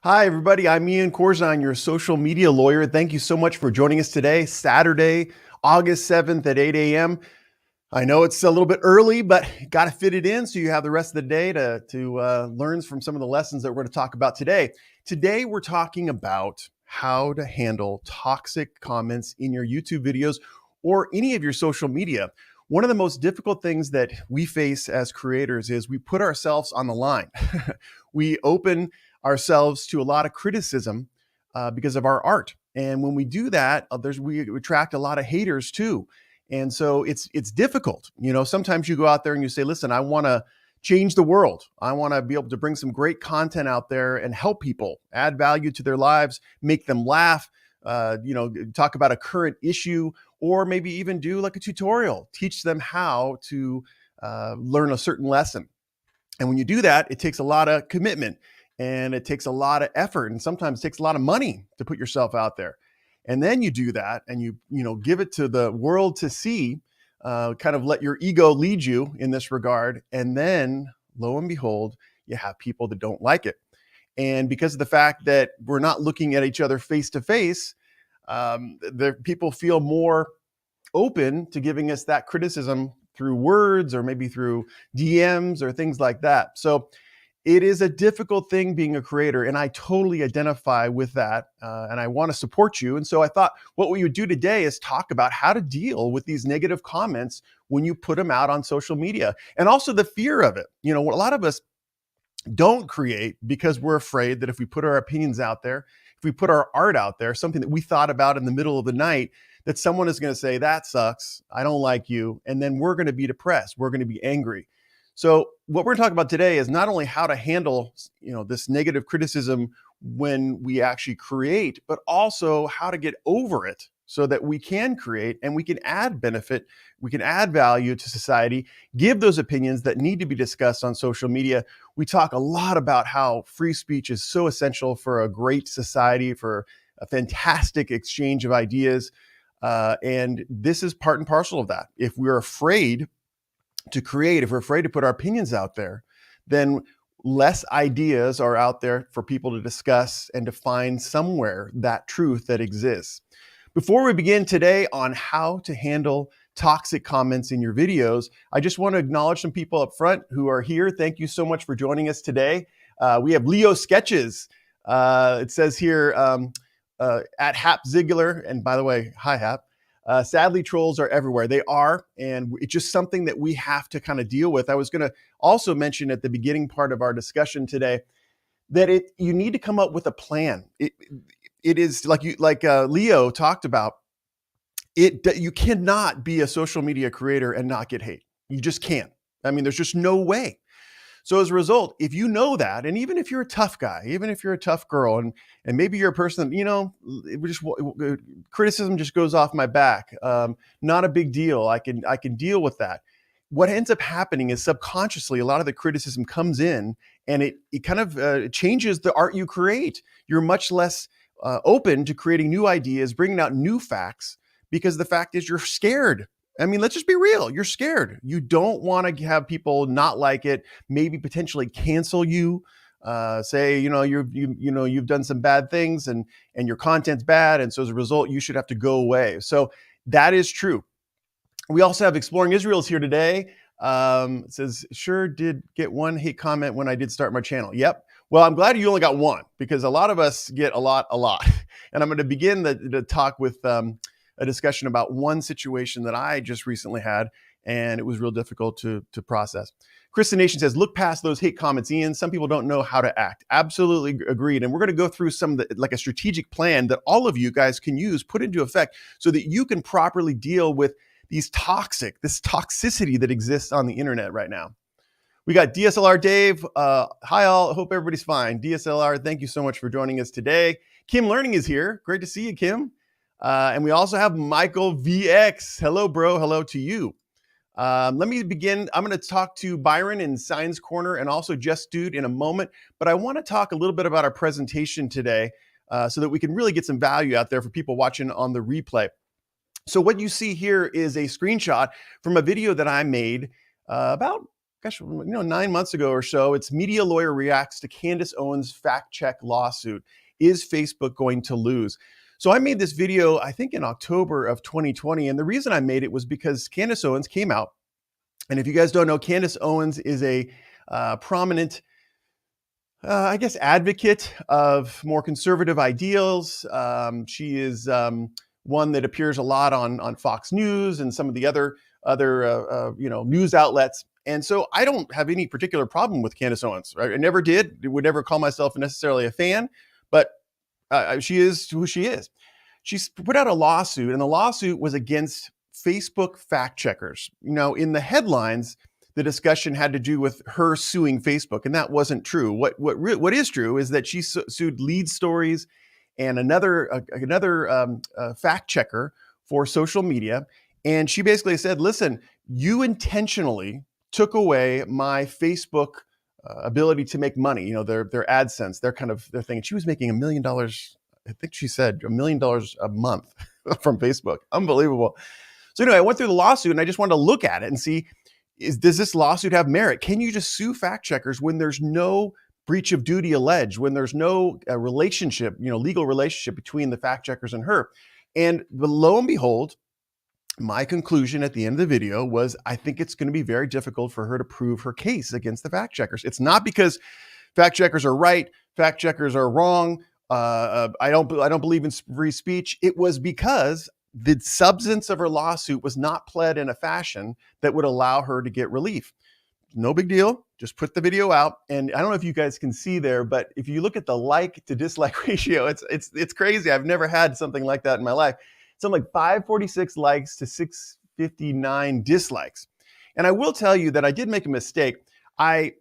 Hi, everybody. I'm Ian Corzine, your social media lawyer. Thank you so much for joining us today, Saturday, August 7th at 8 a.m. I know it's a little bit early, but got to fit it in so you have the rest of the day to learn from some of the lessons that we're going to talk about today. Today, we're talking about how to handle toxic comments in your YouTube videos or any of your social media. One of the most difficult things that we face as creators is we put ourselves on the line. We open ourselves to a lot of criticism because of our art. And when we do that, we attract a lot of haters too. And so it's difficult. Sometimes you go out there and you say, listen, I want to change the world. I want to be able to bring some great content out there and help people, add value to their lives, make them laugh, talk about a current issue, or maybe even do like a tutorial, teach them how to learn a certain lesson. And when you do that, it takes a lot of commitment and it takes a lot of effort, and sometimes it takes a lot of money to put yourself out there. And then you do that and you give it to the world to see, kind of let your ego lead you in this regard. And then lo and behold, you have people that don't like it. And because of the fact that we're not looking at each other face to face, the people feel more open to giving us that criticism through words or maybe through DMs or things like that. So it is a difficult thing being a creator, and I totally identify with that, and I want to support you. And so I thought what we would do today is talk about how to deal with these negative comments when you put them out on social media, and also the fear of it. A lot of us don't create because we're afraid that if we put our opinions out there, if we put our art out there, something that we thought about in the middle of the night, that someone is going to say, that sucks, I don't like you, and then we're going to be depressed, we're going to be angry. So what we're talking about today is not only how to handle, this negative criticism when we actually create, but also how to get over it so that we can create and we can add benefit, we can add value to society, give those opinions that need to be discussed on social media. We talk a lot about how free speech is so essential for a great society, for a fantastic exchange of ideas. And this is part and parcel of that. If we're afraid to create, if we're afraid to put our opinions out there, then less ideas are out there for people to discuss and to find somewhere that truth that exists. Before we begin today on how to handle toxic comments in your videos, I just want to acknowledge some people up front who are here. Thank you so much for joining us today. We have Leo Sketches. It says here at Hap Ziegler, and by the way, hi Hap. Sadly, trolls are everywhere. They are, and it's just something that we have to kind of deal with. I was going to also mention at the beginning part of our discussion today that you need to come up with a plan. It is like Leo talked about. You cannot be a social media creator and not get hate. You just can't. I mean, there's just no way. So as a result, if you know that, and even if you're a tough guy, even if you're a tough girl, and maybe you're a person that, criticism just goes off my back, not a big deal. I can deal with that. What ends up happening is subconsciously, a lot of the criticism comes in and it kind of changes the art you create. You're much less open to creating new ideas, bringing out new facts, because the fact is you're scared. I mean, let's just be real. You're scared. You don't want to have people not like it, maybe potentially cancel you, say, you've done some bad things and your content's bad. And so as a result, you should have to go away. So that is true. We also have Exploring Israel's here today. It says, sure did get one hate comment when I did start my channel. Yep. Well, I'm glad you only got one, because a lot of us get a lot. And I'm going to begin the talk with a discussion about one situation that I just recently had, and it was real difficult to process. Kristen Nation says, look past those hate comments, Ian. Some people don't know how to act. Absolutely agreed. And we're going to go through like a strategic plan that all of you guys can use, put into effect so that you can properly deal with this toxicity that exists on the internet right now. We got DSLR Dave. Hi all, hope everybody's fine. DSLR, thank you so much for joining us today. Kim Learning is here. Great to see you, Kim. And we also have Michael VX. Hello, bro. Hello to you. Let me begin. I'm going to talk to Byron in Science Corner and also Just Dude in a moment. But I want to talk a little bit about our presentation today so that we can really get some value out there for people watching on the replay. So what you see here is a screenshot from a video that I made about gosh, 9 months ago or so. It's media lawyer reacts to Candace Owens fact check lawsuit. Is Facebook going to lose? So I made this video, I think in October of 2020. And the reason I made it was because Candace Owens came out. And if you guys don't know, Candace Owens is a prominent, I guess, advocate of more conservative ideals. She is one that appears a lot on Fox News and some of the other news outlets. And so I don't have any particular problem with Candace Owens. Right? I never did. Would never call myself necessarily a fan, but she is who she is. She's put out a lawsuit, and the lawsuit was against Facebook fact checkers. In the headlines, the discussion had to do with her suing Facebook, and that wasn't true. What is true is that she sued Lead Stories and another fact checker for social media, and she basically said, "Listen, you intentionally took away my Facebook ability to make money. Their AdSense, their thing." And she was making $1 million. I think she said $1 million a month from Facebook. Unbelievable. So anyway, I went through the lawsuit and I just wanted to look at it and see, does this lawsuit have merit? Can you just sue fact checkers when there's no breach of duty alleged, when there's no relationship, legal relationship between the fact checkers and her? And lo and behold, my conclusion at the end of the video was, I think it's going to be very difficult for her to prove her case against the fact checkers. It's not because fact checkers are right, fact checkers are wrong. I don't believe in free speech. It was because the substance of her lawsuit was not pled in a fashion that would allow her to get relief. No big deal. Just put the video out. And I don't know if you guys can see there, but if you look at the like to dislike ratio, it's crazy. I've never had something like that in my life. Something like 546 likes to 659 dislikes. And I will tell you that I did make a mistake. I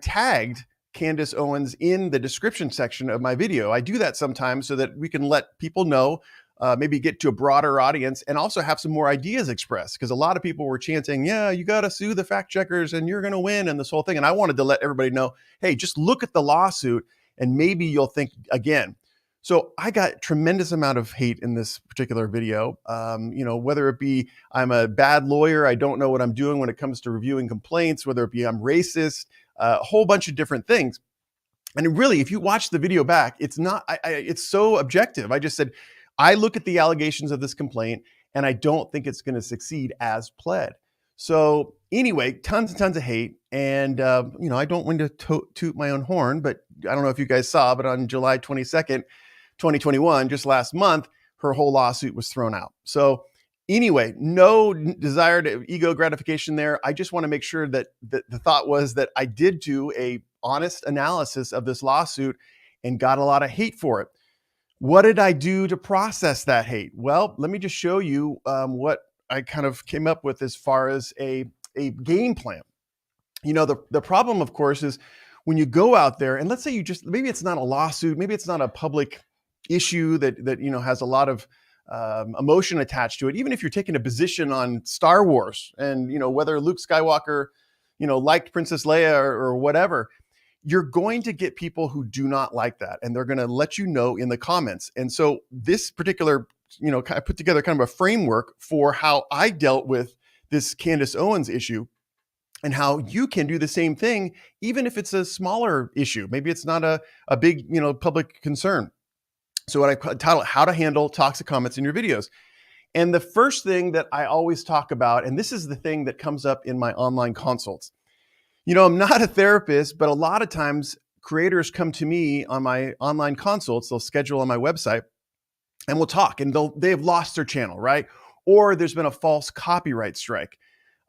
tagged Candace Owens in the description section of my video. I do that sometimes so that we can let people know, maybe get to a broader audience, and also have some more ideas expressed. Because a lot of people were chanting, yeah, you got to sue the fact checkers and you're going to win and this whole thing. And I wanted to let everybody know, hey, just look at the lawsuit and maybe you'll think again. So I got tremendous amount of hate in this particular video. Whether it be I'm a bad lawyer, I don't know what I'm doing when it comes to reviewing complaints, whether it be I'm racist, a whole bunch of different things. And really, if you watch the video back, it's not, it's so objective. I just said, I look at the allegations of this complaint and I don't think it's going to succeed as pled. So anyway, tons and tons of hate. And, I don't want to toot my own horn, but I don't know if you guys saw, but on July 22nd, 2021, just last month, her whole lawsuit was thrown out. So anyway, no desire to ego gratification there. I just want to make sure that the thought was that I did do a honest analysis of this lawsuit and got a lot of hate for it. What did I do to process that hate? Well, let me just show you what I kind of came up with as far as a game plan. The problem, of course, is when you go out there and let's say maybe it's not a lawsuit, maybe it's not a public issue that has a lot of emotion attached to it. Even if you're taking a position on Star Wars and, whether Luke Skywalker, liked Princess Leia or whatever, you're going to get people who do not like that. And they're going to let you know in the comments. And so this particular, I put together kind of a framework for how I dealt with this Candace Owens issue and how you can do the same thing, even if it's a smaller issue. Maybe it's not a big, public concern. So what I titled, How to Handle Toxic Comments in Your Videos. And the first thing that I always talk about, and this is the thing that comes up in my online consults. I'm not a therapist, but a lot of times creators come to me on my online consults. They'll schedule on my website and we'll talk, and they've lost their channel, right? Or there's been a false copyright strike,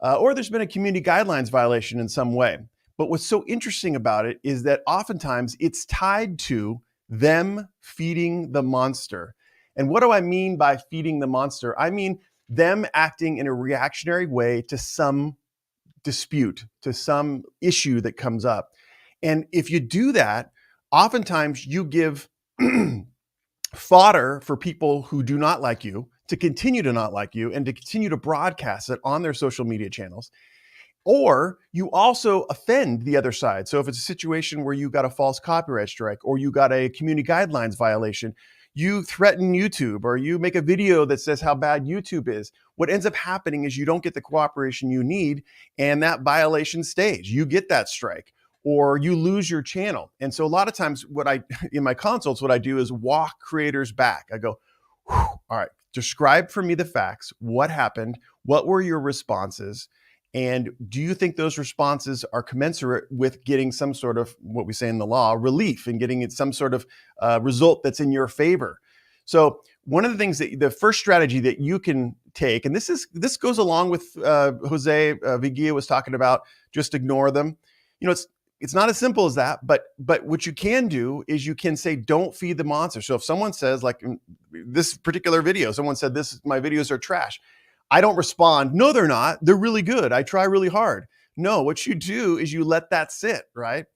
or there's been a community guidelines violation in some way. But what's so interesting about it is that oftentimes it's tied to them feeding the monster. And what do I mean by feeding the monster? I mean them acting in a reactionary way to some dispute, to some issue that comes up. And if you do that, oftentimes you give fodder for people who do not like you to continue to not like you and to continue to broadcast it on their social media channels. Or you also offend the other side. So if it's a situation where you got a false copyright strike or you got a community guidelines violation, you threaten YouTube or you make a video that says how bad YouTube is, what ends up happening is you don't get the cooperation you need, and that violation stays. You get that strike or you lose your channel. And so a lot of times in my consults, what I do is walk creators back. I go, all right, describe for me the facts. What happened? What were your responses? And do you think those responses are commensurate with getting some sort of, what we say in the law, relief, and getting it some sort of result that's in your favor? So one of the things that the first strategy that you can take, and this goes along with Jose Viguia was talking about, just ignore them. It's not as simple as that, but what you can do is you can say, don't feed the monster. So if someone says, like in this particular video, someone said, my videos are trash. I don't respond, no, they're not. They're really good. I try really hard. No, what you do is you let that sit, right?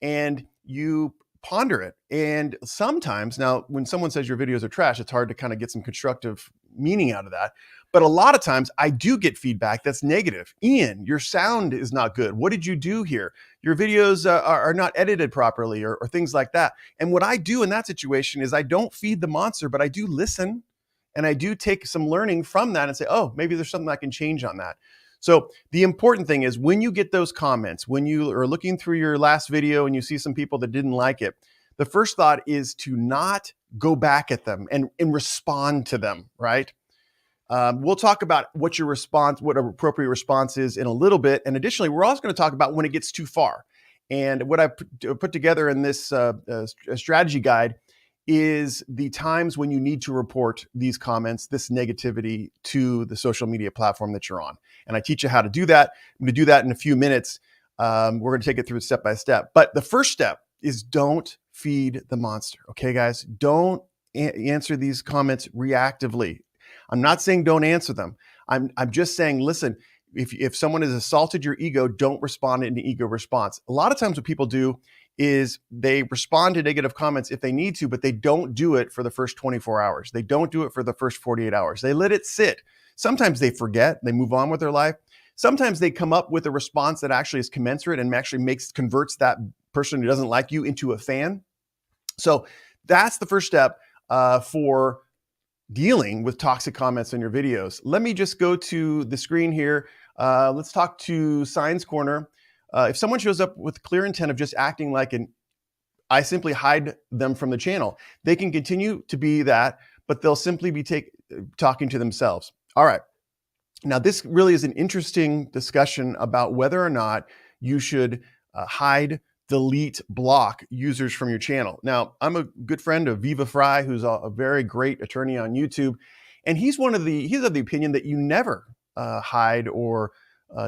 And you ponder it. And sometimes, now, when someone says your videos are trash, it's hard to kind of get some constructive meaning out of that. But a lot of times I do get feedback that's negative. Ian, your sound is not good. What did you do here? Your videos are not edited properly, or things like that. And what I do in that situation is I don't feed the monster, but I do listen. And I do take some learning from that and say, oh, maybe there's something I can change on that. So the important thing is when you get those comments, when you are looking through your last video and you see some people that didn't like it, the first thought is to not go back at them and respond to them, right? We'll talk about what an appropriate response is in a little bit. And additionally, we're also going to talk about when it gets too far. And what I put together in this strategy guide is the times when you need to report these comments, this negativity, to the social media platform that you're on. And I teach you how to do that. I'm going to do that in a few minutes. We're going to take it through step by step. But the first step is don't feed the monster. Okay, guys? Don't answer these comments reactively. I'm not saying don't answer them. I'm just saying, listen, if someone has assaulted your ego, don't respond in an ego response. A lot of times what people do is they respond to negative comments if they need to, but they don't do it for the first 24 hours. They don't do it for the first 48 hours. They let it sit. Sometimes they forget, they move on with their life. Sometimes they come up with a response that actually is commensurate and actually converts that person who doesn't like you into a fan. So that's the first step for dealing with toxic comments on your videos. Let me just go to the screen here. Let's talk to Signs Corner. If someone shows up with clear intent of just acting like I simply hide them from the channel. They can continue to be that, but they'll simply be talking to themselves. All right. Now, this really is an interesting discussion about whether or not you should hide, delete, block users from your channel. Now, I'm a good friend of Viva Fry, who's a very great attorney on YouTube. And he's of the opinion that you never hide or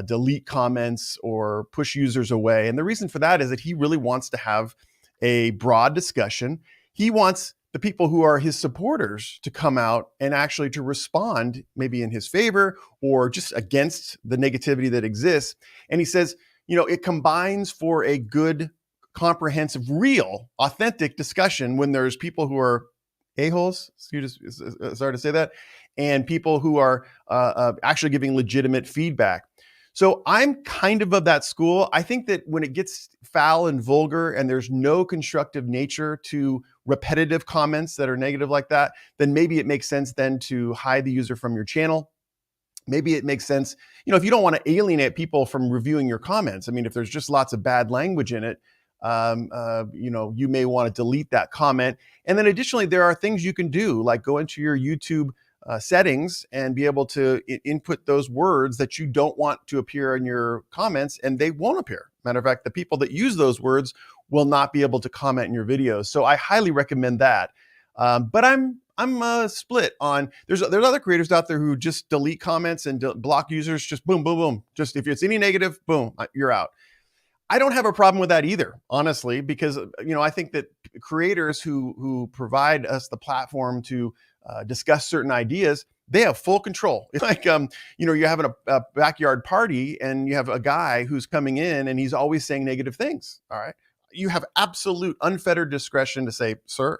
delete comments or push users away. And the reason for that is that he really wants to have a broad discussion. He wants the people who are his supporters to come out and actually to respond, maybe in his favor or just against the negativity that exists. And he says, it combines for a good, comprehensive, real, authentic discussion when there's people who are a-holes, sorry to say that, and people who are actually giving legitimate feedback. So I'm kind of that school. I think that when it gets foul and vulgar and there's no constructive nature to repetitive comments that are negative like that, then maybe it makes sense then to hide the user from your channel. Maybe it makes sense, if you don't want to alienate people from reviewing your comments. I mean, if there's just lots of bad language in it, you may want to delete that comment. And then additionally, there are things you can do, like go into your YouTube settings and be able to input those words that you don't want to appear in your comments, and they won't appear. Matter of fact, the people that use those words will not be able to comment in your videos. So I highly recommend that. But I'm split on, there's other creators out there who just delete comments and block users, just boom, boom, boom. Just if it's any negative, boom, you're out. I don't have a problem with that either, honestly, because I think that creators who provide us the platform to discuss certain ideas, they have full control. It's like, you're having a backyard party and you have a guy who's coming in and he's always saying negative things. All right. You have absolute unfettered discretion to say, sir,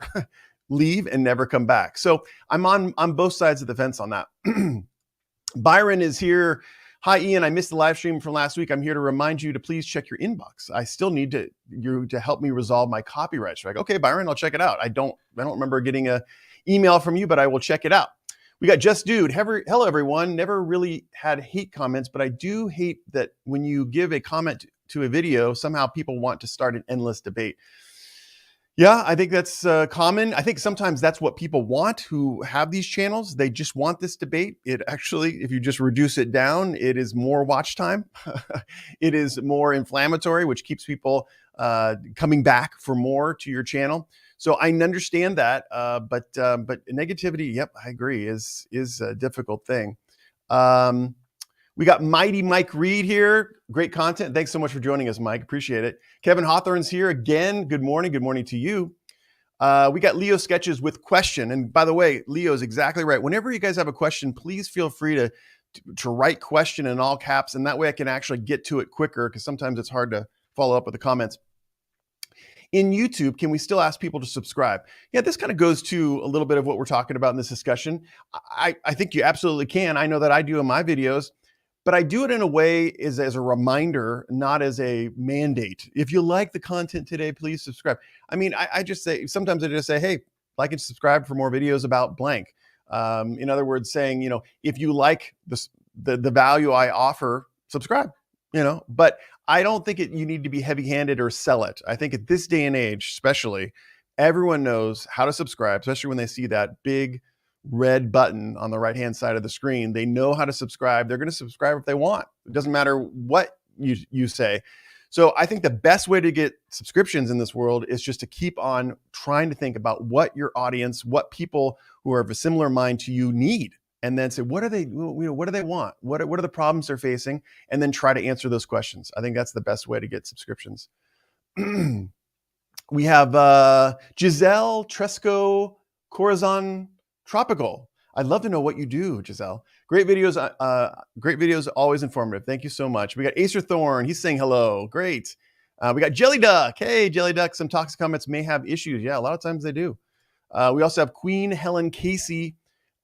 leave and never come back. So I'm on both sides of the fence on that. Byron is here. Hi, Ian. I missed the live stream from last week. I'm here to remind you to please check your inbox. I still need you to help me resolve my copyright strike. Okay, Byron, I'll check it out. I don't remember getting a email from you, but I will check it out. We got Just Dude. Hello, everyone. Never really had hate comments, but I do hate that when you give a comment to a video, somehow people want to start an endless debate. Yeah, I think that's common. I think sometimes that's what people want who have these channels. They just want this debate. It actually, if you just reduce it down, it is more watch time. It is more inflammatory, which keeps people coming back for more to your channel. So I understand that, but negativity, yep, I agree, is a difficult thing. We got Mighty Mike Reed here. Great content. Thanks so much for joining us, Mike. Appreciate it. Kevin Hawthorne's here again. Good morning. Good morning to you. We got Leo Sketches with question. And by the way, Leo's exactly right. Whenever you guys have a question, please feel free to write question in all caps. And that way I can actually get to it quicker because sometimes it's hard to follow up with the comments. In YouTube, can we still ask people to subscribe? Yeah, this kind of goes to a little bit of what we're talking about in this discussion. I think you absolutely can. I know that I do in my videos. But I do it in a way as a reminder, not as a mandate. If you like the content today, please subscribe. I mean, I just say, sometimes I just say, hey, like and subscribe for more videos about blank. In other words, saying, if you like the value I offer, subscribe, but I don't think you need to be heavy-handed or sell it. I think at this day and age, especially, everyone knows how to subscribe, especially when they see that big red button on the right-hand side of the screen. They know how to subscribe. They're going to subscribe if they want. It doesn't matter what you say. So I think the best way to get subscriptions in this world is just to keep on trying to think about what your audience, what people who are of a similar mind to you need, and then say, what do they want? What are the problems they're facing? And then try to answer those questions. I think that's the best way to get subscriptions. We have Giselle Tresco Corazon Tropical. I'd love to know what you do, Giselle. Great videos, always informative. Thank you so much. We got Acer Thorn. He's saying hello. Great. We got Jelly Duck. Hey, Jelly Duck. Some toxic comments may have issues. Yeah, a lot of times they do. We also have Queen Helen Casey.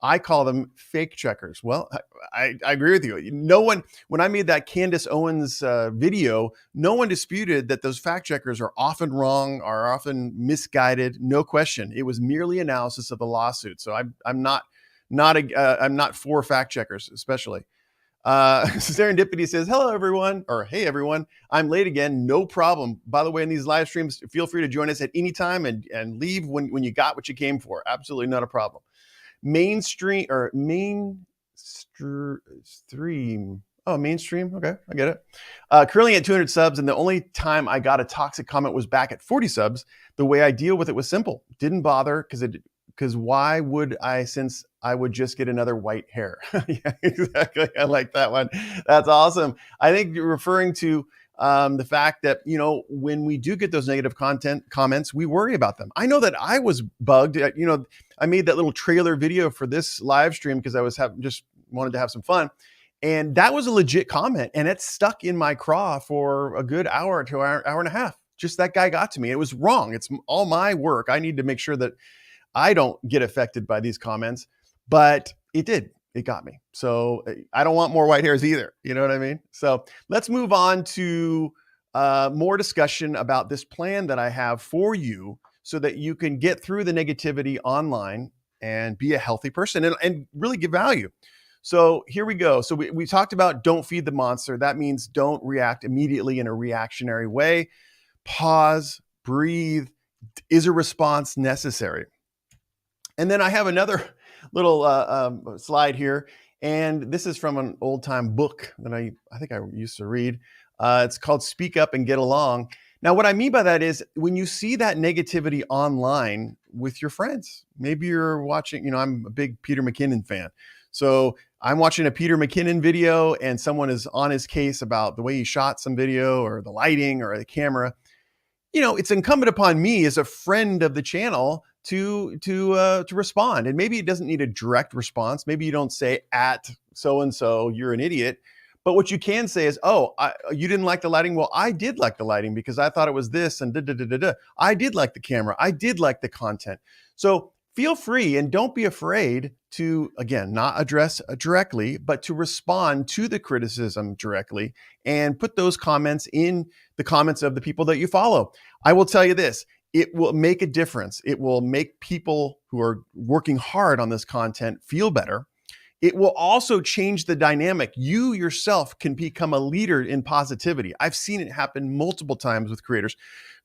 I call them fake checkers. Well, I agree with you. No one, when I made that Candace Owens video, no one disputed that those fact checkers are often wrong, are often misguided. No question. It was merely analysis of the lawsuit. So I'm not for fact checkers, especially. Serendipity says, hello, everyone, or hey, everyone. I'm late again. No problem. By the way, in these live streams, feel free to join us at any time and leave when you got what you came for. Absolutely not a problem. Mainstream. Okay, I get it. Currently at 200 subs, and the only time I got a toxic comment was back at 40 subs. The way I deal with it was simple. Didn't bother because why would I, since I would just get another white hair? Yeah, exactly. I like that one. That's awesome. I think you're referring to the fact that, when we do get those negative comments, we worry about them. I know that I was bugged. I made that little trailer video for this live stream because I was just wanted to have some fun. And that was a legit comment. And it stuck in my craw for a good hour to hour and a half. Just that guy got to me. It was wrong. It's all my work. I need to make sure that I don't get affected by these comments. But it did. It got me. So I don't want more white hairs either. You know what I mean? So let's move on to more discussion about this plan that I have for you so that you can get through the negativity online and be a healthy person and really give value. So here we go. So we talked about don't feed the monster. That means don't react immediately in a reactionary way. Pause, breathe. Is a response necessary? And then I have another little slide here. And this is from an old time book that I think I used to read. It's called Speak Up and Get Along. Now, what I mean by that is when you see that negativity online with your friends, maybe you're watching, I'm a big Peter McKinnon fan. So I'm watching a Peter McKinnon video and someone is on his case about the way he shot some video or the lighting or the camera. It's incumbent upon me as a friend of the channel to respond. And maybe it doesn't need a direct response. Maybe you don't say at so-and-so, you're an idiot. But what you can say is, you didn't like the lighting? Well, I did like the lighting because I thought it was this and da-da-da-da-da. I did like the camera. I did like the content. So feel free and don't be afraid to, again, not address directly, but to respond to the criticism directly and put those comments in the comments of the people that you follow. I will tell you this. it will make a difference. It will make people who are working hard on this content feel better. It will also change the dynamic. You yourself can become a leader in positivity. I've seen it happen multiple times with creators.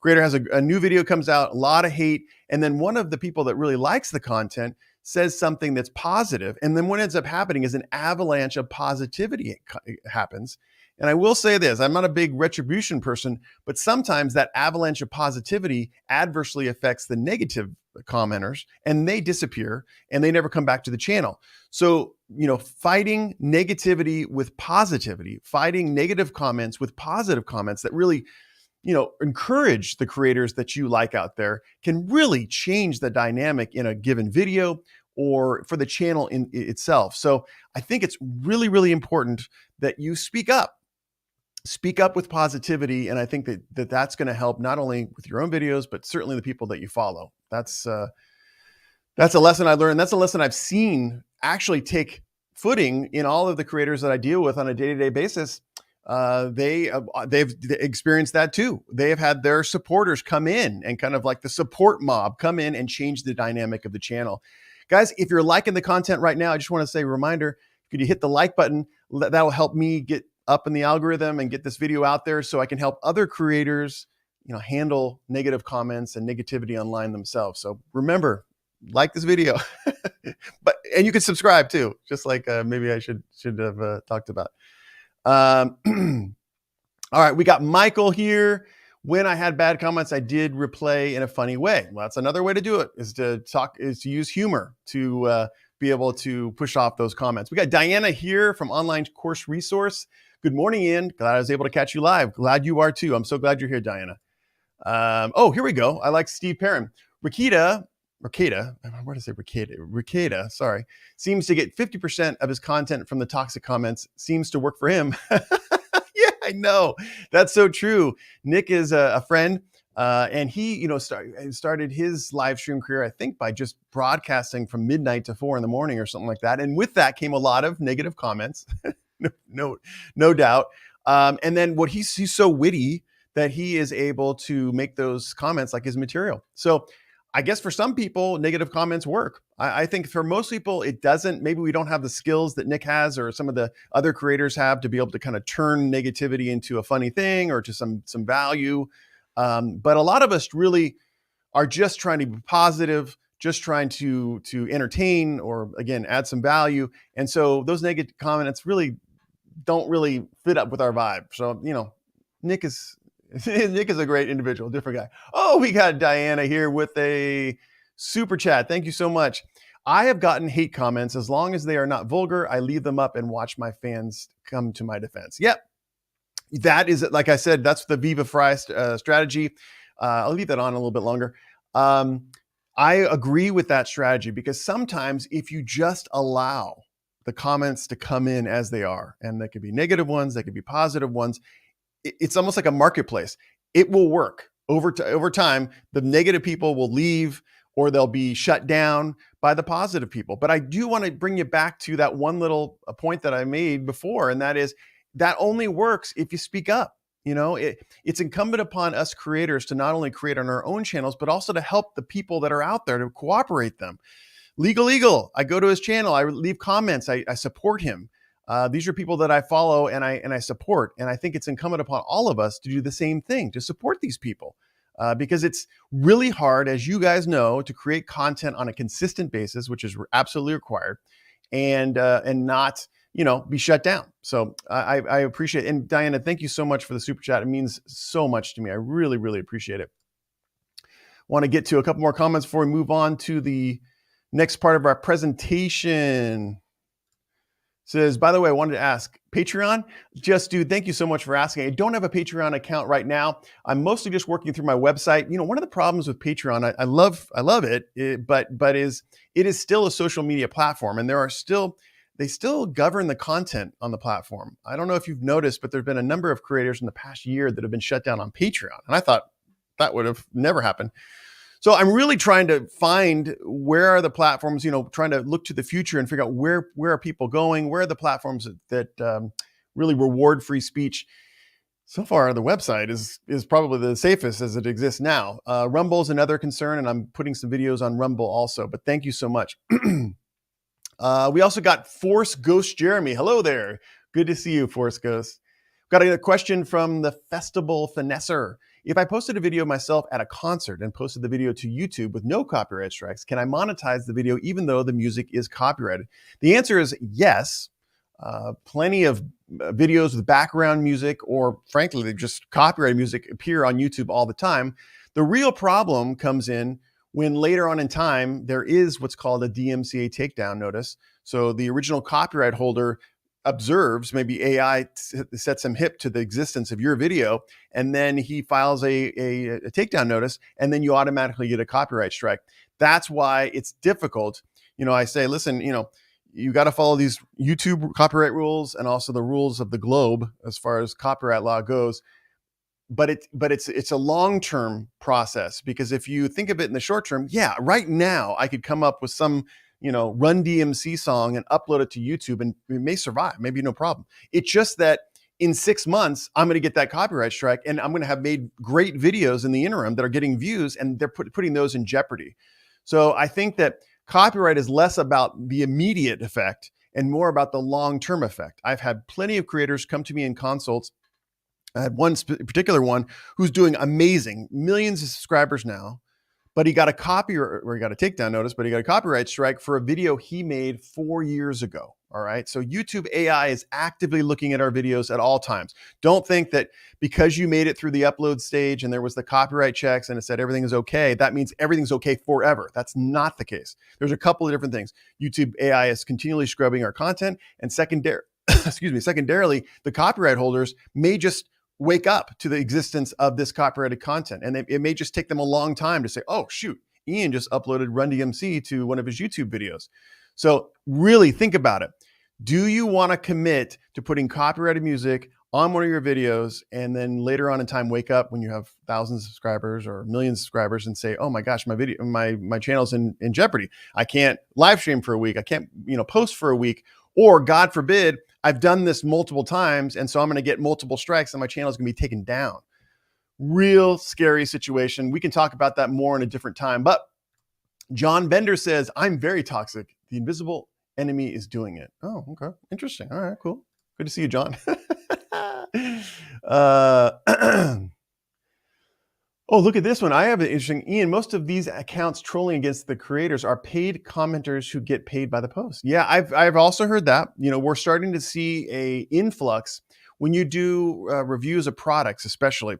Creator has a new video comes out, a lot of hate, and then one of the people that really likes the content says something that's positive, and then what ends up happening is an avalanche of positivity happens. And I will say this, I'm not a big retribution person, but sometimes that avalanche of positivity adversely affects the negative commenters, and they disappear and they never come back to the channel. So, fighting negativity with positivity, fighting negative comments with positive comments that really, encourage the creators that you like out there can really change the dynamic in a given video or for the channel in itself. So I think it's really, really important that you speak up with positivity. And I think that's going to help not only with your own videos, but certainly the people that you follow. That's a lesson I learned. That's a lesson I've seen actually take footing in all of the creators that I deal with on a day-to-day basis. They've experienced that too. They have had their supporters come in and kind of like the support mob come in and change the dynamic of the channel. Guys, if you're liking the content right now, I just want to say, reminder, could you hit the like button? That will help me get up in the algorithm and get this video out there so I can help other creators, handle negative comments and negativity online themselves. So remember, like this video, and you can subscribe too, just like maybe I should have talked about. All right, we got Michael here. When I had bad comments, I did replay in a funny way. Well, that's another way to do it, is to use humor to be able to push off those comments. We got Diana here from Online Course Resource. Good morning, Ian. Glad I was able to catch you live. Glad you are too. I'm so glad you're here, Diana. Here we go. I like Steve Perrin. Rikita, sorry, seems to get 50% of his content from the toxic comments. Seems to work for him. Yeah, I know. That's so true. Nick is a friend, and he, started his live stream career, I think, by just broadcasting from midnight to 4 a.m. or something like that. And with that came a lot of negative comments, no doubt. And then he's so witty that he is able to make those comments like his material. So I guess for some people, negative comments work. I think for most people, it doesn't. Maybe we don't have the skills that Nick has or some of the other creators have to be able to kind of turn negativity into a funny thing or to some value. But a lot of us really are just trying to be positive, just trying to entertain or, again, add some value. And so those negative comments really don't really fit up with our vibe. So, Nick is a great individual, different guy. Oh, we got Diana here with a super chat. Thank you so much. I have gotten hate comments. As long as they are not vulgar, I leave them up and watch my fans come to my defense. Yep. That is, like I said, that's the Viva Fry strategy. I'll leave that on a little bit longer. I agree with that strategy because sometimes if you just allow the comments to come in as they are, and they could be negative ones, they could be positive ones, it's almost like a marketplace. It will work over time. The negative people will leave or they'll be shut down by the positive people. But I do want to bring you back to that one little point that I made before. And that is, that only works if you speak up. It's incumbent upon us creators to not only create on our own channels, but also to help the people that are out there, to cooperate them. Legal Eagle, I go to his channel, I leave comments, I support him. These are people that I follow and I support. And I think it's incumbent upon all of us to do the same thing, to support these people. Because it's really hard, as you guys know, to create content on a consistent basis, which is absolutely required, and not, be shut down. So I appreciate it. And Diana, thank you so much for the super chat. It means so much to me. I really, really appreciate it. Want to get to a couple more comments before we move on to the next part of our presentation. Says, by the way, I wanted to ask, Patreon? Dude, thank you so much for asking. I don't have a Patreon account right now. I'm mostly just working through my website. One of the problems with Patreon, I love it, but it is still a social media platform, and they still govern the content on the platform. I don't know if you've noticed, but there've been a number of creators in the past year that have been shut down on Patreon, and I thought that would have never happened. So I'm really trying to find where are the platforms, trying to look to the future and figure out where are people going, where are the platforms that really reward free speech. So far, the website is probably the safest as it exists now. Rumble is another concern, and I'm putting some videos on Rumble also. But thank you so much. We also got Force Ghost Jeremy. Hello there. Good to see you, Force Ghost. Got a question from the Festival Finesser. If I posted a video of myself at a concert and posted the video to YouTube with no copyright strikes, can I monetize the video even though the music is copyrighted? The answer is yes. Plenty of videos with background music, or frankly, just copyrighted music, appear on YouTube all the time. The real problem comes in when later on in time, there is what's called a DMCA takedown notice. So the original copyright holder observes, maybe AI sets him hip to the existence of your video, and then he files a takedown notice, and then you automatically get a copyright strike. That's why it's difficult. I say, listen, you got to follow these YouTube copyright rules and also the rules of the globe as far as copyright law goes. But it's a long-term process, because if you think of it in the short term, yeah, right now I could come up with some, Run DMC song and upload it to YouTube and it may survive, maybe no problem. It's just that in 6 months, I'm going to get that copyright strike, and I'm going to have made great videos in the interim that are getting views, and they're putting those in jeopardy. So I think that copyright is less about the immediate effect and more about the long-term effect. I've had plenty of creators come to me in consults. I had one particular one who's doing amazing, millions of subscribers now, but he got a he got a takedown notice, but he got a copyright strike for a video he made 4 years ago. All right. So YouTube AI is actively looking at our videos at all times. Don't think that because you made it through the upload stage and there was the copyright checks and it said everything is okay, that means everything's okay forever. That's not the case. There's a couple of different things. YouTube AI is continually scrubbing our content, and secondarily, the copyright holders may just wake up to the existence of this copyrighted content. And it may just take them a long time to say, oh, shoot, Ian just uploaded Run DMC to one of his YouTube videos. So really think about it. Do you want to commit to putting copyrighted music on one of your videos and then later on in time wake up when you have thousands of subscribers or millions of subscribers and say, oh my gosh, my channel's in jeopardy. I can't live stream for a week. I can't, post for a week. Or God forbid, I've done this multiple times, and so I'm going to get multiple strikes and my channel is going to be taken down. Real scary situation. We can talk about that more in a different time. But John Bender says, I'm very toxic. The invisible enemy is doing it. Oh, okay. Interesting. All right, cool. Good to see you, John. Oh, look at this one. I have an interesting, Ian, most of these accounts trolling against the creators are paid commenters who get paid by the post. Yeah, I've also heard that. We're starting to see a influx when you do reviews of products, especially.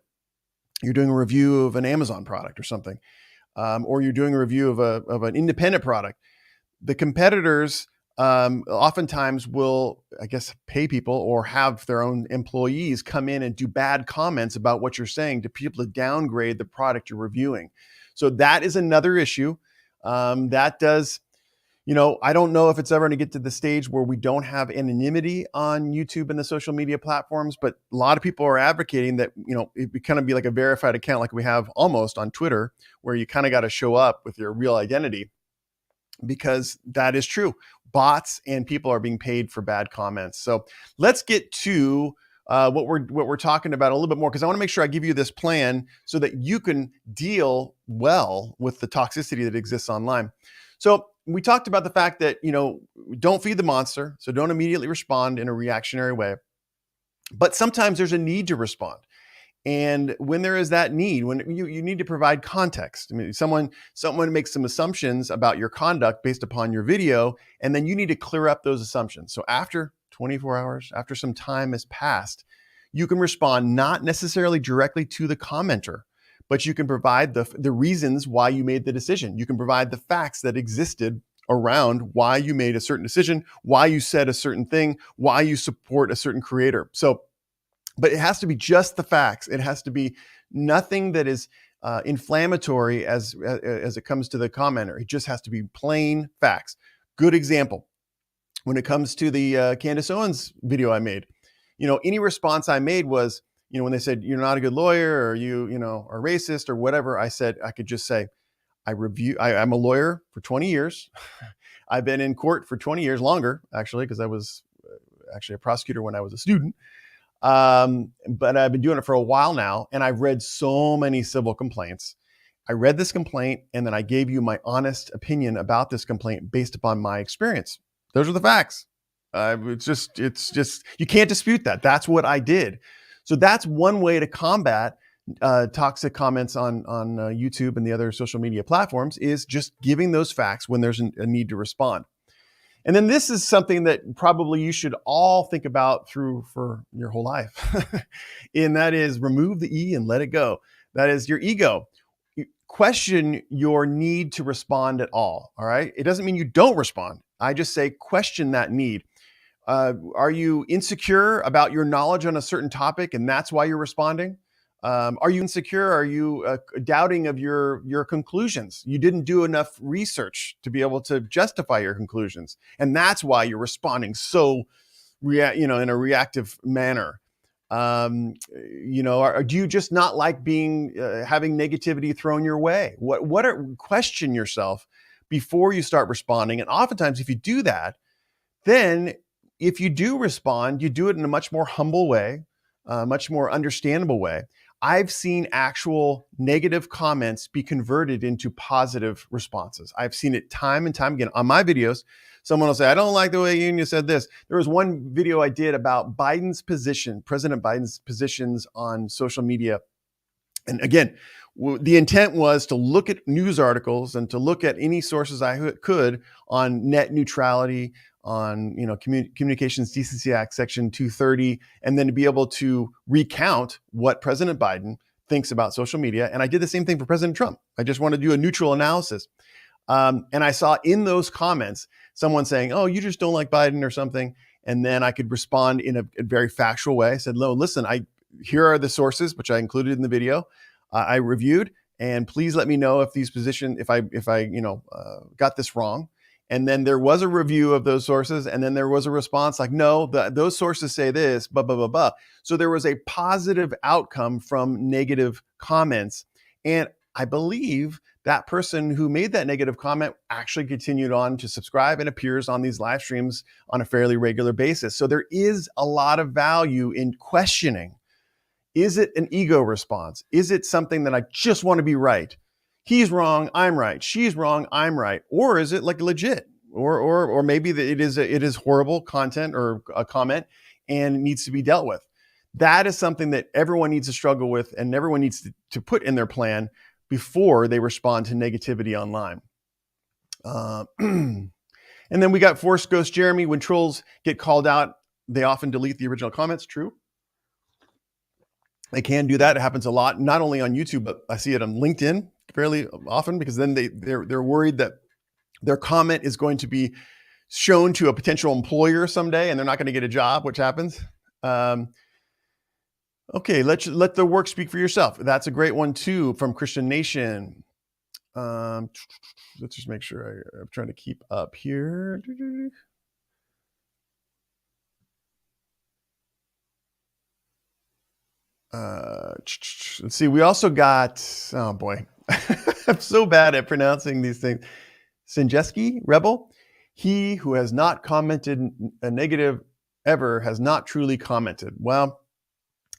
You're doing a review of an Amazon product or something, or you're doing a review of an independent product. The competitors oftentimes will, I guess, pay people or have their own employees come in and do bad comments about what you're saying to people to downgrade the product you're reviewing. So that is another issue. That does, I don't know if it's ever going to get to the stage where we don't have anonymity on YouTube and the social media platforms, but a lot of people are advocating that, it kind of be like a verified account like we have almost on Twitter, where you kind of got to show up with your real identity, because that is true. Bots and people are being paid for bad comments. So let's get to what we're talking about a little bit more, because I want to make sure I give you this plan so that you can deal well with the toxicity that exists online. So we talked about the fact that, don't feed the monster. So don't immediately respond in a reactionary way. But sometimes there's a need to respond. And when there is that need, when you need to provide context. I mean, someone makes some assumptions about your conduct based upon your video, and then you need to clear up those assumptions. So after 24 hours, after some time has passed, you can respond not necessarily directly to the commenter, but you can provide the reasons why you made the decision. You can provide the facts that existed around why you made a certain decision, why you said a certain thing, why you support a certain creator. But it has to be just the facts. It has to be nothing that is inflammatory as it comes to the commenter. It just has to be plain facts. Good example. When it comes to the Candace Owens video I made, any response I made was, when they said, you're not a good lawyer, or you are racist or whatever, I could just say, I'm a lawyer for 20 years. I've been in court for 20 years, longer, actually, because I was actually a prosecutor when I was a student. But I've been doing it for a while now, and I've read so many civil complaints. I read this complaint, and then I gave you my honest opinion about this complaint based upon my experience. Those are the facts. It's just you can't dispute that. That's what I did. So that's one way to combat toxic comments on YouTube and the other social media platforms, is just giving those facts when there's a need to respond. And then this is something that probably you should all think about for your whole life. And that is, remove the E and let it go. That is your ego. Question your need to respond at all. All right. It doesn't mean you don't respond. I just say question that need. Are you insecure about your knowledge on a certain topic and that's why you're responding? Are you insecure? Are you doubting of your conclusions? You didn't do enough research to be able to justify your conclusions, and that's why you're responding so, in a reactive manner. Do you just not like being having negativity thrown your way? Question yourself before you start responding, and oftentimes, if you do that, then if you do respond, you do it in a much more humble way, much more understandable way. I've seen actual negative comments be converted into positive responses. I've seen it time and time again on my videos. Someone will say, I don't like the way you said this. There was one video I did about President Biden's positions on social media. And again, the intent was to look at news articles and to look at any sources I could on net neutrality, on Communications Decency Act Section 230, and then to be able to recount what President Biden thinks about social media. And I did the same thing for President Trump. I just wanted to do a neutral analysis. And I saw in those comments someone saying, oh, you just don't like Biden or something. And then I could respond in a very factual way. I said, no, listen, here are the sources, which I included in the video. I reviewed, and please let me know if these positions, if I got this wrong. And then there was a review of those sources, and then there was a response like, no, those sources say this, blah, blah, blah, blah. So there was a positive outcome from negative comments. And I believe that person who made that negative comment actually continued on to subscribe and appears on these live streams on a fairly regular basis. So there is a lot of value in questioning. Is it an ego response? Is it something that I just want to be right? He's wrong, I'm right. She's wrong, I'm right. Or is it like legit? Or maybe that it is horrible content or a comment and needs to be dealt with. That is something that everyone needs to struggle with, and everyone needs to put in their plan before they respond to negativity online. And then we got Force Ghost Jeremy. When trolls get called out, they often delete the original comments. True. They can do that. It happens a lot, not only on YouTube, but I see it on LinkedIn fairly often, because then they're worried that their comment is going to be shown to a potential employer someday, and they're not going to get a job, which happens. Okay, let the work speak for yourself. That's a great one too, from Christian Nation. Let's just make sure I'm trying to keep up here. Let's see. We also got, oh boy, I'm so bad at pronouncing these things. Sinjeski Rebel. He who has not commented a negative ever has not truly commented. Well,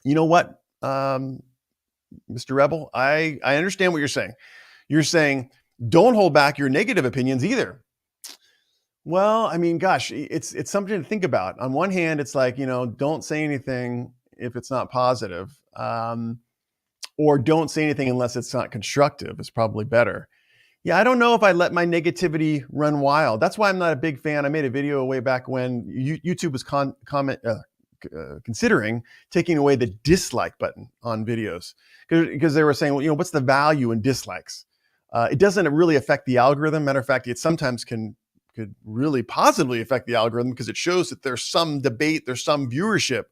you know what, Mr. Rebel, I understand what you're saying. You're saying don't hold back your negative opinions either. Well, I mean, gosh, it's something to think about. On one hand, it's like, don't say anything if it's not positive, or don't say anything unless it's not constructive. It's probably better. Yeah, I don't know if I let my negativity run wild. That's why I'm not a big fan. I made a video way back when YouTube was considering taking away the dislike button on videos, because they were saying, well, what's the value in dislikes? It doesn't really affect the algorithm. Matter of fact, it sometimes could really positively affect the algorithm, because it shows that there's some debate, there's some viewership.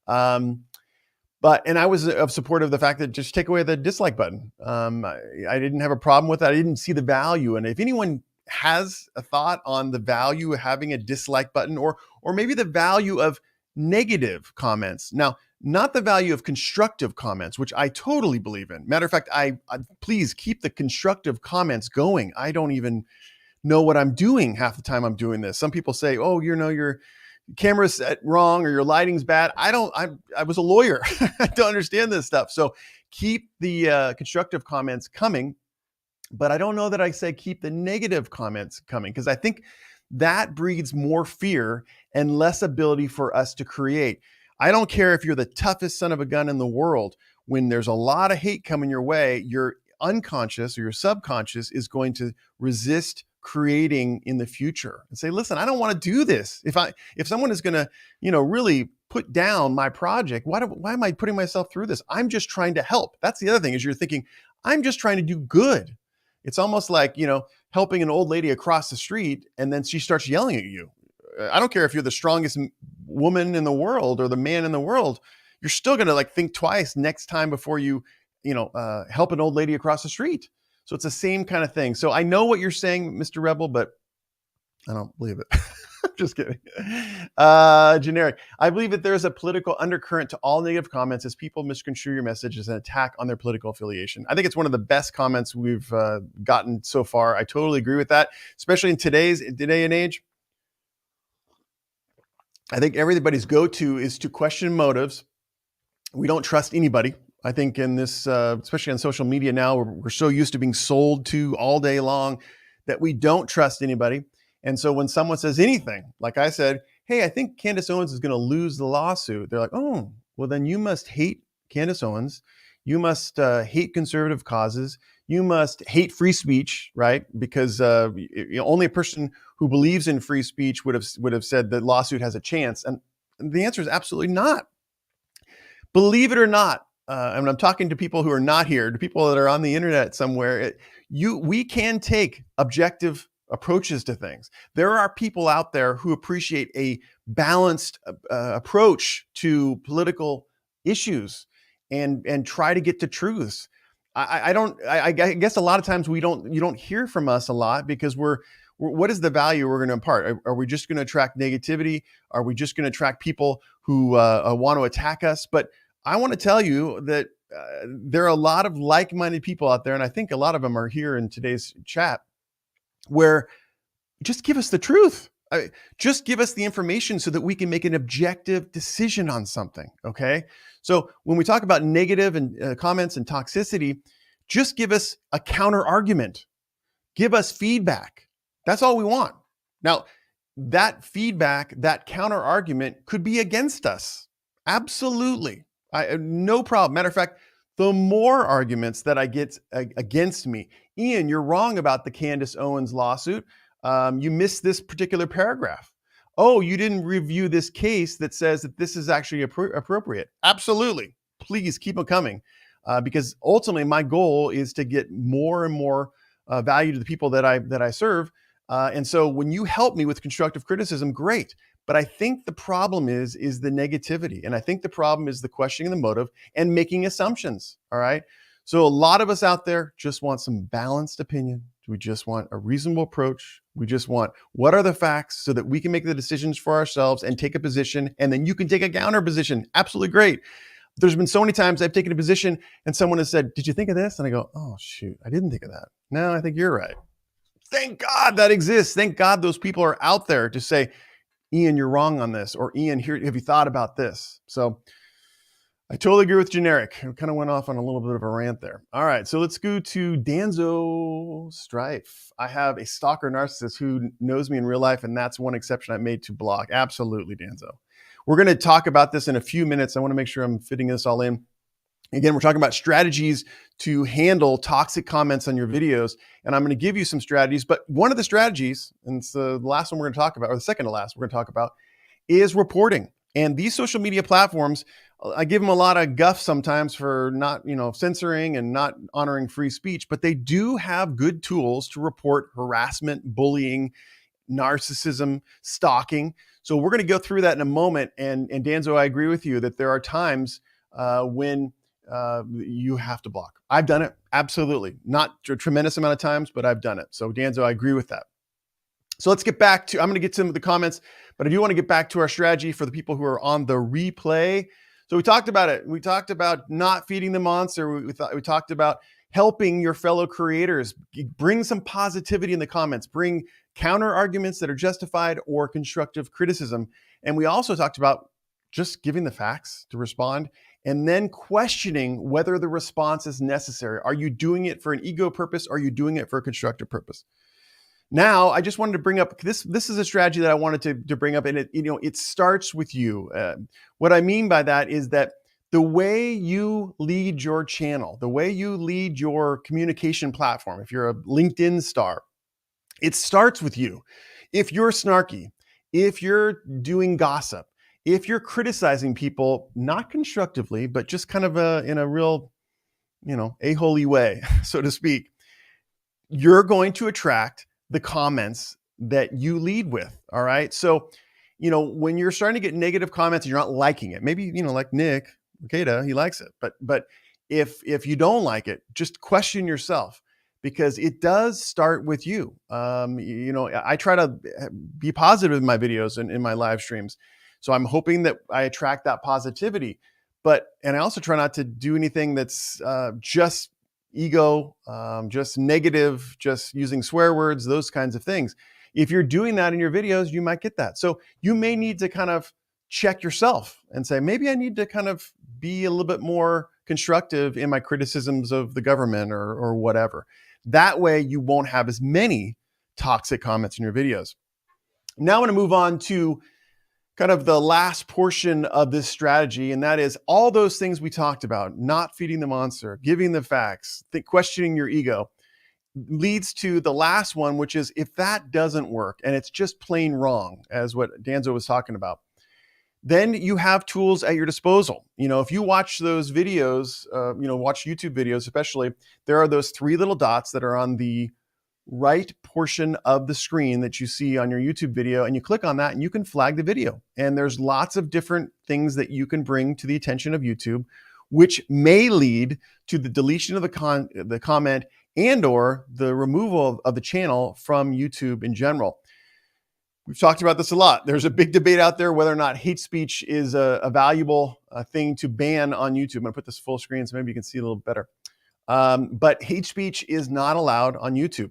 And I was of support of the fact that just take away the dislike button. I didn't have a problem with that. I didn't see the value. And if anyone has a thought on the value of having a dislike button, or maybe the value of negative comments. Now, not the value of constructive comments, which I totally believe in. Matter of fact, I please keep the constructive comments going. I don't even know what I'm doing half the time I'm doing this. Some people say, oh, you're camera's wrong or your lighting's bad. I was a lawyer. I don't understand this stuff. So keep the constructive comments coming, but I don't know that I say keep the negative comments coming, because I think that breeds more fear and less ability for us to create. I don't care if you're the toughest son of a gun in the world. When there's a lot of hate coming your way, your unconscious or your subconscious is going to resist creating in the future and say, listen, I don't want to do this. If someone is going to, really put down my project, why am I putting myself through this? I'm just trying to help. That's the other thing, is you're thinking, I'm just trying to do good. It's almost like, helping an old lady across the street, and then she starts yelling at you. I don't care if you're the strongest woman in the world or the man in the world. You're still going to think twice next time before you, help an old lady across the street. So it's the same kind of thing. So I know what you're saying, Mr. Rebel, but I don't believe it. Just kidding. Generic. I believe that there's a political undercurrent to all negative comments, as people misconstrue your message as an attack on their political affiliation. I think it's one of the best comments we've gotten so far. I totally agree with that, especially in today's day and age. I think everybody's go-to is to question motives. We don't trust anybody. I think in this, especially on social media now, we're so used to being sold to all day long that we don't trust anybody. And so when someone says anything, like I said, hey, I think Candace Owens is going to lose the lawsuit, they're like, oh, well, then you must hate Candace Owens. You must hate conservative causes. You must hate free speech, right? Because only a person who believes in free speech would have said the lawsuit has a chance. And the answer is absolutely not. Believe it or not, and I'm talking to people who are not here, to people that are on the internet somewhere, we can take objective approaches to things. There are people out there who appreciate a balanced approach to political issues and try to get to truths. I guess a lot of times you don't hear from us a lot because what is the value we're going to impart? Are we just going to attract negativity? Are we just going to attract people who want to attack us? But I want to tell you that there are a lot of like-minded people out there, and I think a lot of them are here in today's chat, where just give us the truth. Just give us the information so that we can make an objective decision on something, okay? So when we talk about negative and comments and toxicity, just give us a counter argument. Give us feedback. That's all we want. Now, that feedback, that counter argument could be against us. Absolutely. No problem. Matter of fact, the more arguments that I get against me, Ian, you're wrong about the Candace Owens lawsuit. You missed this particular paragraph. Oh, you didn't review this case that says that this is actually appropriate. Absolutely. Please keep them coming, because ultimately my goal is to get more and more value to the people that I serve. And so when you help me with constructive criticism, great. But I think the problem is the negativity. And I think the problem is the questioning the motive and making assumptions. All right. So a lot of us out there just want some balanced opinion. We just want a reasonable approach. We just want, what are the facts, so that we can make the decisions for ourselves and take a position, and then you can take a counter position. Absolutely great. There's been so many times I've taken a position and someone has said, did you think of this? And I go, oh shoot, I didn't think of that. No, I think you're right. Thank God that exists. Thank God those people are out there to say, Ian, you're wrong on this, or Ian, here, have you thought about this? So I totally agree with Generic. I kind of went off on a little bit of a rant there. All right, so let's go to Danzo Strife. I have a stalker narcissist who knows me in real life, and that's one exception I made to block. Absolutely, Danzo. We're going to talk about this in a few minutes. I want to make sure I'm fitting this all in. Again, we're talking about strategies to handle toxic comments on your videos, and I'm going to give you some strategies. But one of the strategies, and it's the last one we're going to talk about, or the second to last we're going to talk about, is reporting. And these social media platforms, I give them a lot of guff sometimes for not, censoring and not honoring free speech, but they do have good tools to report harassment, bullying, narcissism, stalking. So we're going to go through that in a moment. And Danzo, I agree with you that there are times when you have to block. I've done it. Absolutely. Not a tremendous amount of times, but I've done it. So Danzo, I agree with that. So let's get back to, I'm going to get to the comments, but I do want to get back to our strategy for the people who are on the replay. So we talked about it. We talked about not feeding the monster. We talked about helping your fellow creators. Bring some positivity in the comments. Bring counter arguments that are justified or constructive criticism. And we also talked about just giving the facts to respond and then questioning whether the response is necessary. Are you doing it for an ego purpose? Or are you doing it for a constructive purpose? Now, I just wanted to bring up this. This is a strategy that I wanted to bring up, and it starts with you. What I mean by that is that the way you lead your channel, the way you lead your communication platform, if you're a LinkedIn star, it starts with you. If you're snarky, if you're doing gossip, if you're criticizing people, not constructively, but just kind of in a real, a-holy way, so to speak, you're going to attract the comments that you lead with. All right. So, when you're starting to get negative comments and you're not liking it, maybe, like Nick Ricada, he likes it. But if you don't like it, just question yourself, because it does start with you. I try to be positive in my videos and in my live streams. So I'm hoping that I attract that positivity. And I also try not to do anything that's just ego, just negative, just using swear words, those kinds of things. If you're doing that in your videos, you might get that. So you may need to kind of check yourself and say, maybe I need to kind of be a little bit more constructive in my criticisms of the government or whatever. That way you won't have as many toxic comments in your videos. Now I want to move on to kind of the last portion of this strategy, and that is all those things we talked about: not feeding the monster, giving the facts, questioning your ego, leads to the last one, which is if that doesn't work and it's just plain wrong, as what Danzo was talking about, then you have tools at your disposal. If you watch those videos, watch YouTube videos especially, there are those three little dots that are on the right portion of the screen that you see on your YouTube video, and you click on that and you can flag the video. And there's lots of different things that you can bring to the attention of YouTube, which may lead to the deletion of the comment and or the removal of the channel from YouTube in general. We've talked about this a lot. There's a big debate out there whether or not hate speech is a valuable thing to ban on YouTube. I'm gonna put this full screen so maybe you can see a little better. But hate speech is not allowed on YouTube.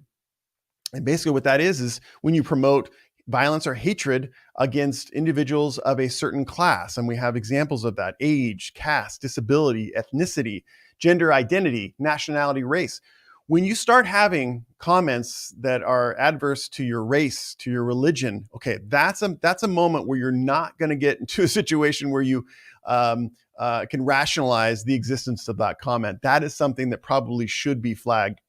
And basically what that is when you promote violence or hatred against individuals of a certain class. And we have examples of that: age, caste, disability, ethnicity, gender identity, nationality, race. When you start having comments that are adverse to your race, to your religion, okay, that's a moment where you're not going to get into a situation where you can rationalize the existence of that comment. That is something that probably should be flagged.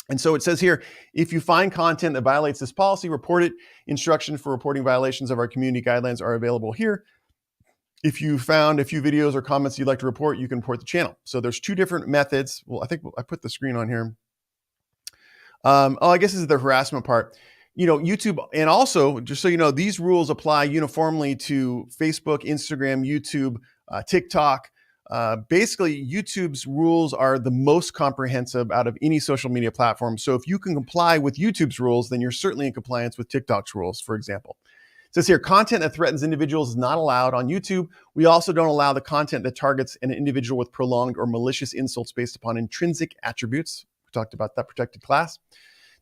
And so it says here, if you find content that violates this policy, report it. Instructions for reporting violations of our community guidelines are available here. If you found a few videos or comments you'd like to report, you can report the channel. So there's two different methods. Well, I think I put the screen on here. I guess this is the harassment part. YouTube, and also just so you know, these rules apply uniformly to Facebook, Instagram, YouTube, TikTok. Basically, YouTube's rules are the most comprehensive out of any social media platform. So if you can comply with YouTube's rules, then you're certainly in compliance with TikTok's rules, for example. It says here, content that threatens individuals is not allowed on YouTube. We also don't allow the content that targets an individual with prolonged or malicious insults based upon intrinsic attributes. We talked about that protected class.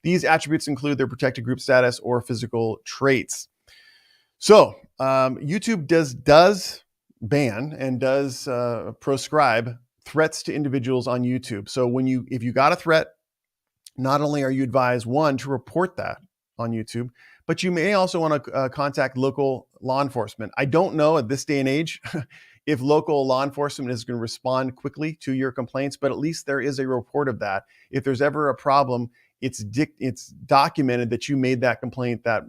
These attributes include their protected group status or physical traits. So YouTube does ban and does proscribe threats to individuals on YouTube. So if you got a threat, not only are you advised, one, to report that on YouTube, but you may also want to contact local law enforcement. I don't know at this day and age if local law enforcement is going to respond quickly to your complaints, but at least there is a report of that. If there's ever a problem, it's documented that you made that complaint, that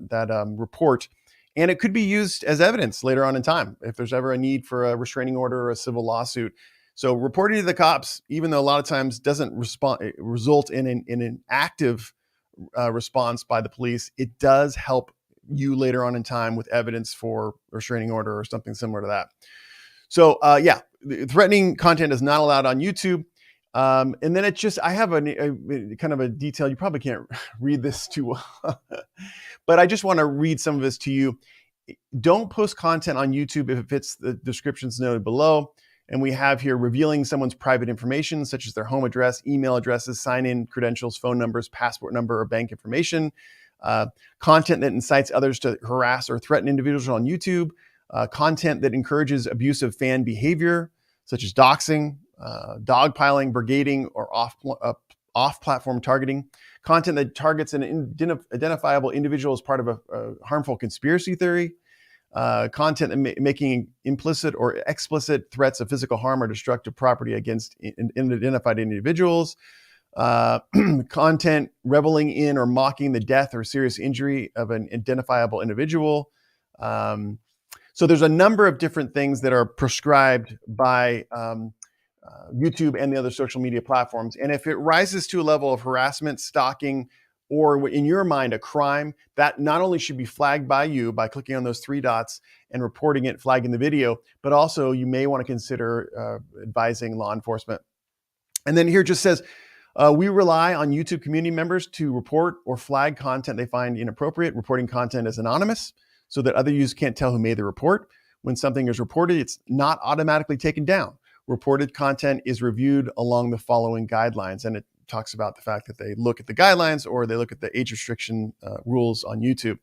report, and it could be used as evidence later on in time if there's ever a need for a restraining order or a civil lawsuit. So reporting to the cops, even though a lot of times doesn't result in an active response by the police, it does help you later on in time with evidence for a restraining order or something similar to that. So threatening content is not allowed on YouTube. And then I have a kind of a detail. You probably can't read this too well, but I just want to read some of this to you. Don't post content on YouTube if it fits the descriptions noted below. And we have here revealing someone's private information, such as their home address, email addresses, sign-in credentials, phone numbers, passport number, or bank information. content that incites others to harass or threaten individuals on YouTube, content that encourages abusive fan behavior, such as doxing, dogpiling, brigading, or off-platform targeting, content that targets an identifiable individual as part of a harmful conspiracy theory, content making implicit or explicit threats of physical harm or destructive property against unidentified individuals, content reveling in or mocking the death or serious injury of an identifiable individual. So there's a number of different things that are prescribed by YouTube and the other social media platforms. And if it rises to a level of harassment, stalking, or in your mind, a crime, that not only should be flagged by you by clicking on those three dots and reporting it, flagging the video, but also you may want to consider advising law enforcement. And then here it just says, we rely on YouTube community members to report or flag content they find inappropriate. Reporting content is anonymous so that other users can't tell who made the report. When something is reported, it's not automatically taken down. Reported content is reviewed along the following guidelines. And it talks about the fact that they look at the guidelines or they look at the age restriction rules on YouTube.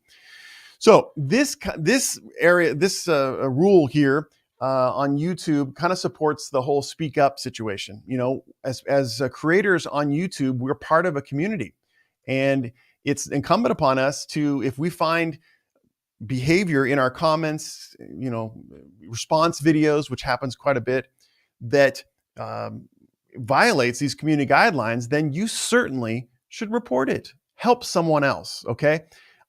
So this rule here on YouTube kind of supports the whole speak up situation. You know, as creators on YouTube, we're part of a community, and it's incumbent upon us to, if we find behavior in our comments, you know, response videos, which happens quite a bit, that violates these community guidelines, then you certainly should report it. Help someone else, okay?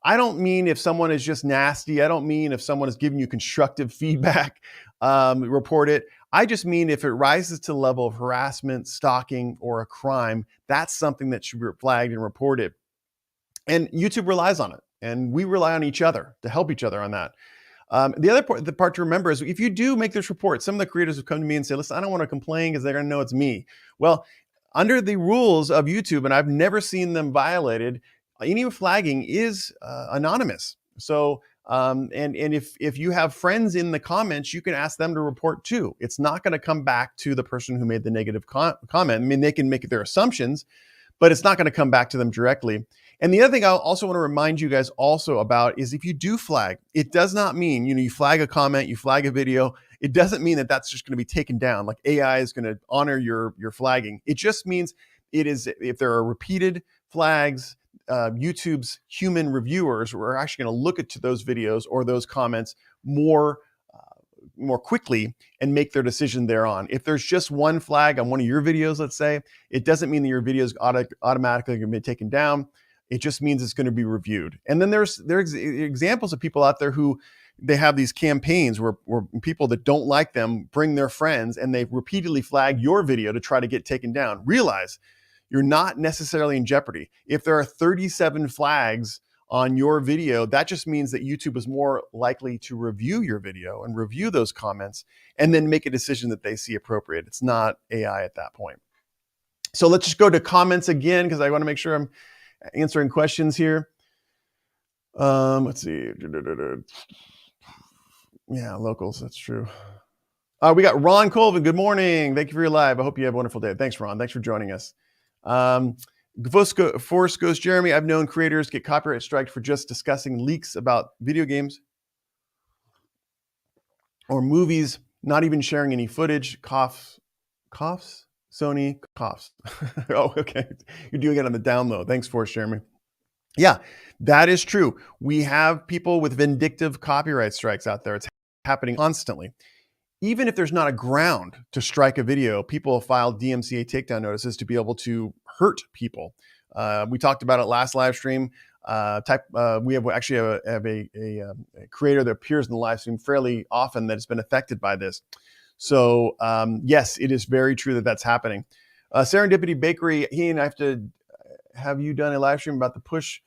I don't mean if someone is just nasty. I don't mean if someone is giving you constructive feedback, report it. I just mean if it rises to the level of harassment, stalking, or a crime, that's something that should be flagged and reported. And YouTube relies on it, and we rely on each other to help each other on that. The other part to remember is if you do make this report, some of the creators have come to me and say, listen, I don't want to complain because they're going to know it's me. Well, under the rules of YouTube, and I've never seen them violated, any flagging is anonymous. So, and if you have friends in the comments, you can ask them to report too. It's not going to come back to the person who made the negative comment. I mean, they can make their assumptions, but it's not going to come back to them directly. And the other thing I also want to remind you guys also about is if you do flag, it does not mean, you know, you flag a comment, you flag a video. It doesn't mean that that's just going to be taken down. Like AI is going to honor your flagging. It just means it is, if there are repeated flags, YouTube's human reviewers are actually going to look at those videos or those comments more quickly and make their decision thereon. If there's just one flag on one of your videos, let's say, it doesn't mean that your video is automatically going to be taken down. It just means it's going to be reviewed. And then there's examples of people out there who they have these campaigns where people that don't like them bring their friends and they repeatedly flag your video to try to get taken down. Realize you're not necessarily in jeopardy. If there are 37 flags on your video, that just means that YouTube is more likely to review your video and review those comments and then make a decision that they see appropriate. It's not AI at that point. So let's just go to comments again, because I want to make sure I'm answering questions here. Let's see. Yeah, locals, that's true. We got Ron Colvin. Good morning. Thank you for your live. I hope you have a wonderful day. Thanks, Ron. Thanks for joining us. Forrest goes, Jeremy, I've known creators get copyright striked for just discussing leaks about video games or movies, not even sharing any footage. Coughs? Sony coughs. Oh, okay. You're doing it on the down low. Thanks, Forrest, Jeremy. Yeah, that is true. We have people with vindictive copyright strikes out there. It's happening constantly. Even if there's not a ground to strike a video, people file DMCA takedown notices to be able to hurt people. We talked about it last live stream. We have a creator that appears in the live stream fairly often that has been affected by this. So yes, it is very true that that's happening. Serendipity Bakery, he and I have you done a live stream about the push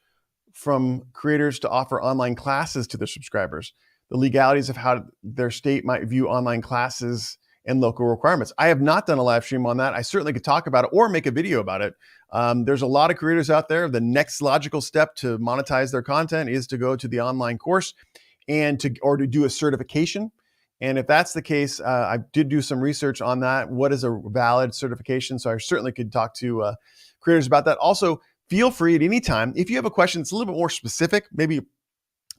from creators to offer online classes to their subscribers, the legalities of how their state might view online classes and local requirements. I have not done a live stream on that. I certainly could talk about it or make a video about it. There's a lot of creators out there. The next logical step to monetize their content is to go to the online course and to do a certification. And if that's the case, I did do some research on that. What is a valid certification? So I certainly could talk to creators about that. Also, feel free at any time. If you have a question that's a little bit more specific, maybe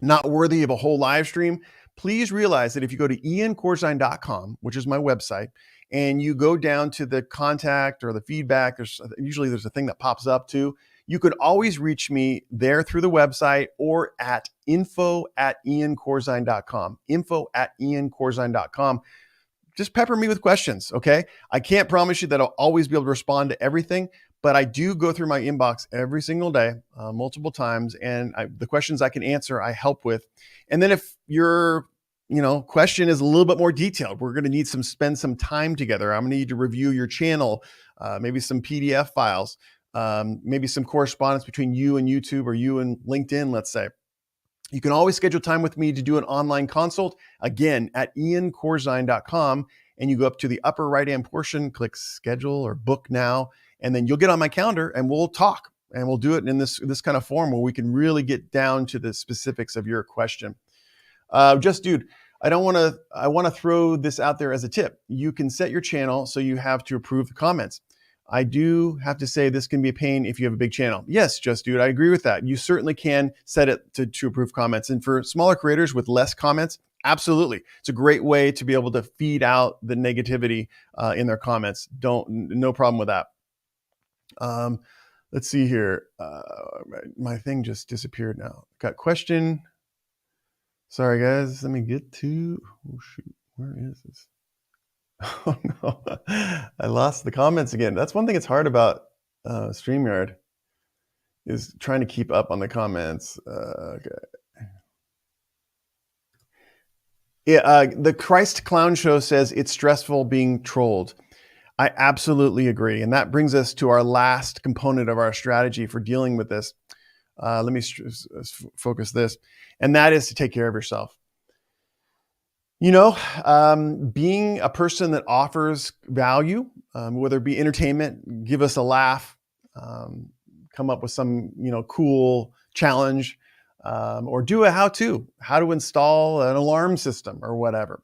not worthy of a whole live stream, please realize that if you go to iancorzine.com, which is my website, and you go down to the contact or the feedback, there's a thing that pops up too. You could always reach me there through the website or at info@iancorzine.com, info@iancorzine.com. Just pepper me with questions, okay? I can't promise you that I'll always be able to respond to everything, but I do go through my inbox every single day, multiple times, and the questions I can answer, I help with. And then if your question is a little bit more detailed, we're going to need spend some time together. I'm going to need to review your channel, maybe some PDF files, maybe some correspondence between you and YouTube or you and LinkedIn, let's say. You can always schedule time with me to do an online consult, again, at iancorzine.com, and you go up to the upper right-hand portion, click schedule or book now, and then you'll get on my calendar and we'll talk, and we'll do it in this kind of form where we can really get down to the specifics of your question. Dude, I want to throw this out there as a tip. You can set your channel so you have to approve the comments. I do have to say this can be a pain if you have a big channel. Yes, Dude, I agree with that. You certainly can set it to approve comments. And for smaller creators with less comments, absolutely. It's a great way to be able to feed out the negativity in their comments. No problem with that. Let's see here. My thing just disappeared now. Got question. Sorry, guys. Let me get to, oh, shoot. Where is this? Oh, no. I lost the comments again. That's one thing that's hard about StreamYard is trying to keep up on the comments. Okay. Yeah, the Christ Clown Show says it's stressful being trolled. I absolutely agree. And that brings us to our last component of our strategy for dealing with this. Let me focus this. And that is to take care of yourself. Being a person that offers value, whether it be entertainment, give us a laugh, come up with some, cool challenge, or do a how to install an alarm system or whatever.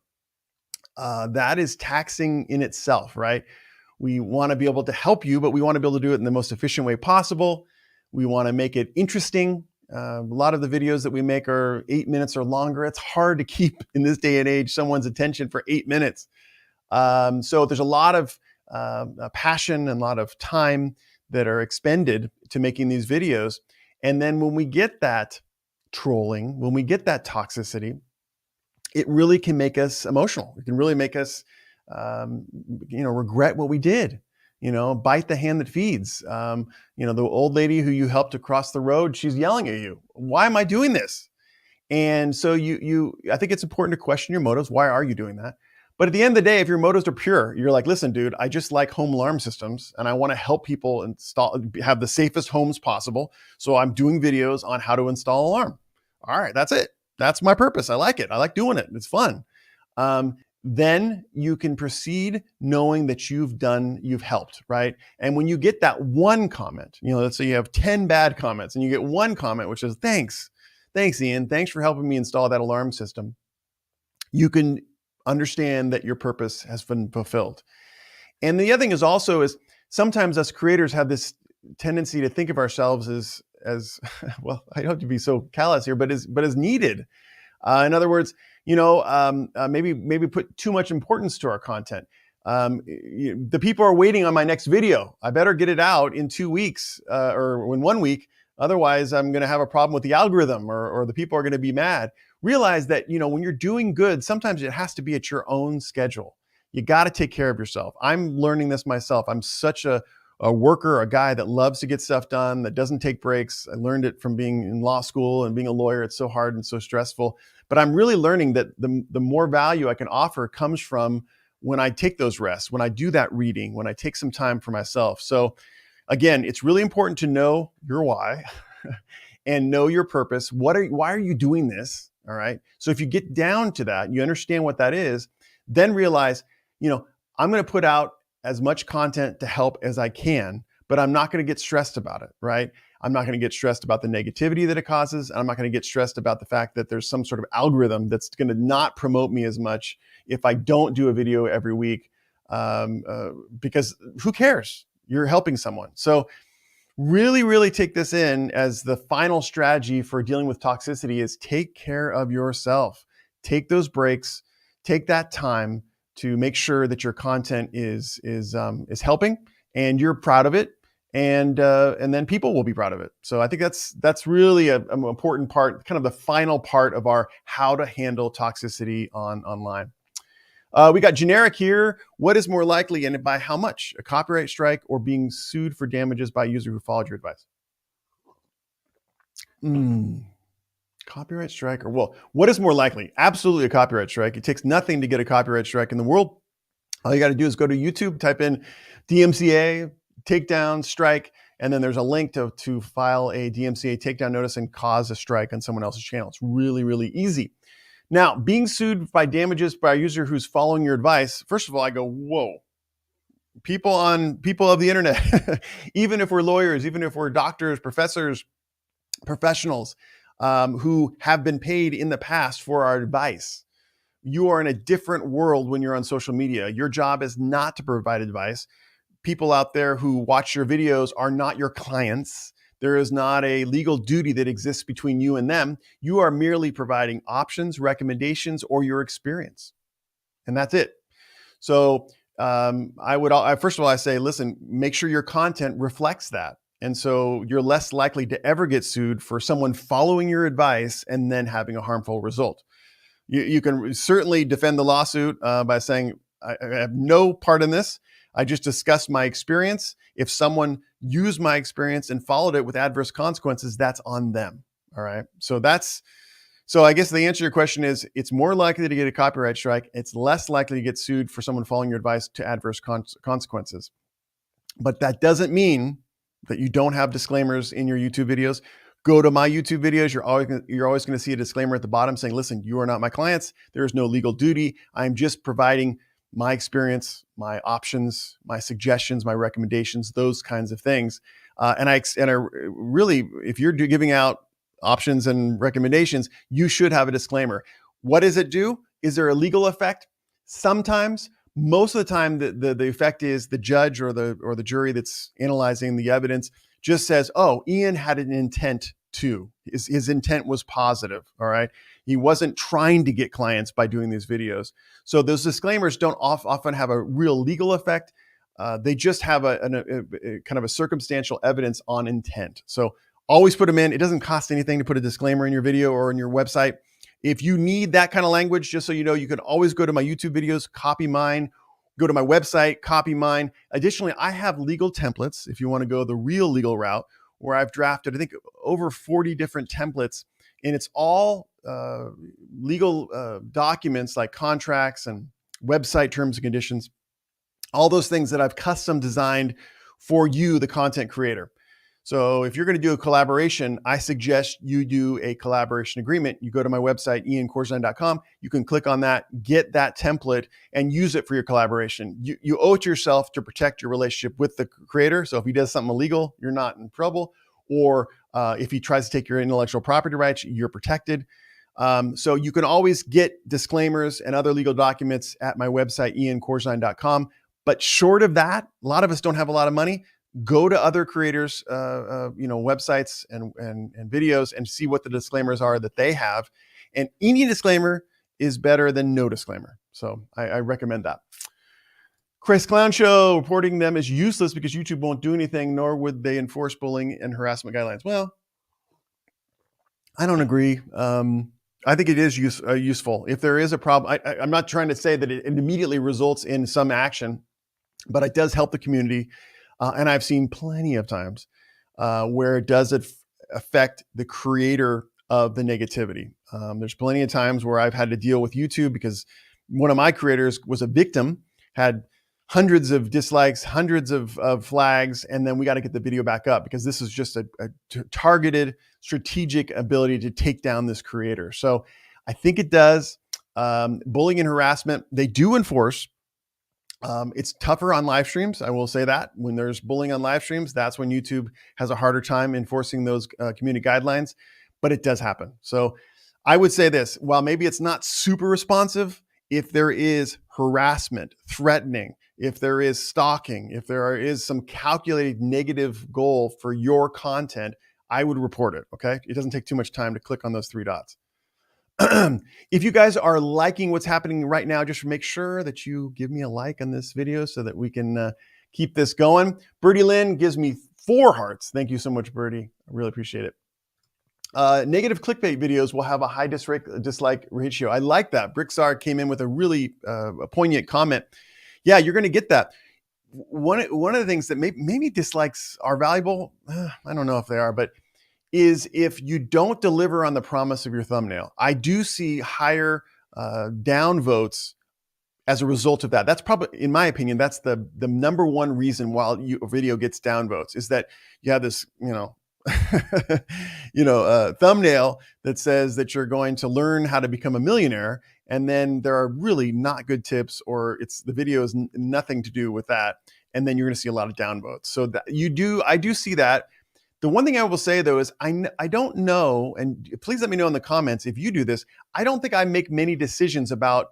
That is taxing in itself, right? We want to be able to help you, but we want to be able to do it in the most efficient way possible. We want to make it interesting. A lot of the videos that we make are 8 minutes or longer. It's hard to keep in this day and age someone's attention for 8 minutes. So there's a lot of passion and a lot of time that are expended to making these videos. And then when we get that trolling, when we get that toxicity, it really can make us emotional. It can really make us, regret what we did. Bite the hand that feeds. The old lady who you helped across the road, she's yelling at you. Why am I doing this? And so I think it's important to question your motives. Why are you doing that? But at the end of the day, if your motives are pure, you're like, listen, dude, I just like home alarm systems and I want to help people have the safest homes possible. So I'm doing videos on how to install an alarm. All right, that's it. That's my purpose. I like it. I like doing it. It's fun. Then you can proceed knowing that you've helped, right? And when you get that one comment, let's say you have 10 bad comments and you get one comment, which is, thanks, Ian. Thanks for helping me install that alarm system. You can understand that your purpose has been fulfilled. And the other thing is sometimes us creators have this tendency to think of ourselves as well, I don't have to be so callous here, but as needed. In other words, maybe put too much importance to our content. The people are waiting on my next video. I better get it out in 2 weeks or in 1 week. Otherwise, I'm going to have a problem with the algorithm or the people are going to be mad. Realize that, when you're doing good, sometimes it has to be at your own schedule. You got to take care of yourself. I'm learning this myself. I'm such a worker, a guy that loves to get stuff done, that doesn't take breaks. I learned it from being in law school and being a lawyer. It's so hard and so stressful. But I'm really learning that the more value I can offer comes from when I take those rests, when I do that reading, when I take some time for myself. So again, it's really important to know your why and know your purpose. Why are you doing this? All right. So if you get down to that, you understand what that is, then realize, I'm going to put out as much content to help as I can, but I'm not going to get stressed about it, right? I'm not going to get stressed about the negativity that it causes. And I'm not going to get stressed about the fact that there's some sort of algorithm that's going to not promote me as much if I don't do a video every week, because who cares? You're helping someone. So really, really take this in as the final strategy for dealing with toxicity is take care of yourself. Take those breaks, take that time to make sure that your content is helping and you're proud of it. And then people will be proud of it. So I think that's really an important part, kind of the final part of our how to handle toxicity online. We got generic here. What is more likely and by how much? A copyright strike or being sued for damages by a user who followed your advice? Copyright strike or, well, what is more likely? Absolutely a copyright strike. It takes nothing to get a copyright strike in the world. All you got to do is go to YouTube, type in DMCA, takedown, strike, and then there's a link to file a DMCA takedown notice and cause a strike on someone else's channel. It's really, really easy. Now, being sued by damages by a user who's following your advice, first of all, I go, whoa. People of the internet, even if we're lawyers, even if we're doctors, professors, professionals who have been paid in the past for our advice, you are in a different world when you're on social media. Your job is not to provide advice. People out there who watch your videos are not your clients. There is not a legal duty that exists between you and them. You are merely providing options, recommendations, or your experience. And that's it. So first of all, I say, listen, make sure your content reflects that. And so you're less likely to ever get sued for someone following your advice and then having a harmful result. You can certainly defend the lawsuit by saying, I have no part in this. I just discussed my experience. If someone used my experience and followed it with adverse consequences, that's on them. All right. So I guess the answer to your question is it's more likely to get a copyright strike. It's less likely to get sued for someone following your advice to adverse consequences. But that doesn't mean that you don't have disclaimers in your YouTube videos. Go to my YouTube videos. You're always going to see a disclaimer at the bottom saying, listen, you are not my clients. There is no legal duty. I'm just providing my experience, my options, my suggestions, my recommendations, those kinds of things. And I really, if you're giving out options and recommendations, you should have a disclaimer. What does it do? Is there a legal effect? Sometimes. Most of the time, the effect is the judge or the jury that's analyzing the evidence just says, oh, Ian had an intent to. His intent was positive, all right? He wasn't trying to get clients by doing these videos. So those disclaimers don't often have a real legal effect. They just have a kind of a circumstantial evidence on intent. So always put them in. It doesn't cost anything to put a disclaimer in your video or in your website. If you need that kind of language, just so you know, you can always go to my YouTube videos, copy mine, go to my website, copy mine. Additionally, I have legal templates if you want to go the real legal route, where I've drafted, I think, over 40 different templates, and it's all legal documents like contracts and website terms and conditions, all those things that I've custom designed for you, the content creator. So if you're going to do a collaboration, I suggest you do a collaboration agreement. You go to my website, iancorzine.com. You can click on that, get that template, and use it for your collaboration. You owe it to yourself to protect your relationship with the creator. So if he does something illegal, you're not in trouble. Or if he tries to take your intellectual property rights, you're protected. So you can always get disclaimers and other legal documents at my website, iancorzine.com. But short of that, a lot of us don't have a lot of money. Go to other creators, websites and videos and see what the disclaimers are that they have. And any disclaimer is better than no disclaimer. So I recommend that. Chris Clown Show reporting them is useless because YouTube won't do anything, nor would they enforce bullying and harassment guidelines. Well, I don't agree. I think it is useful. If there is a problem, I'm not trying to say that it immediately results in some action, but it does help the community. And I've seen plenty of times where it does affect the creator of the negativity. There's plenty of times where I've had to deal with YouTube because one of my creators was a victim, had hundreds of dislikes, hundreds of flags, and then we got to get the video back up because this is just a targeted, strategic ability to take down this creator. So I think it does. Bullying and harassment, they do enforce. It's tougher on live streams. I will say that when there's bullying on live streams, that's when YouTube has a harder time enforcing those community guidelines, but it does happen. So I would say this, while maybe it's not super responsive, if there is harassment, threatening, if there is stalking, if there is some calculated negative goal for your content, I would report it. Okay. It doesn't take too much time to click on those three dots. If you guys are liking what's happening right now, just make sure that you give me a like on this video so that we can keep this going. Birdie Lynn gives me 4 hearts. Thank you so much, Birdie. I really appreciate it. Negative clickbait videos will have a high dislike ratio. I like that. Brixar came in with a really poignant comment. Yeah, you're going to get that. One of the things that maybe dislikes are valuable, I don't know if they are, but is if you don't deliver on the promise of your thumbnail. I do see higher down votes as a result of that. That's probably, in my opinion, that's the number one reason why a video gets down votes, is that you have this, thumbnail that says that you're going to learn how to become a millionaire, and then there are really not good tips, or the video is nothing to do with that, and then you're going to see a lot of downvotes. So that I do see that. The one thing I will say though is I don't know, and please let me know in the comments if you do this. I don't think I make many decisions about.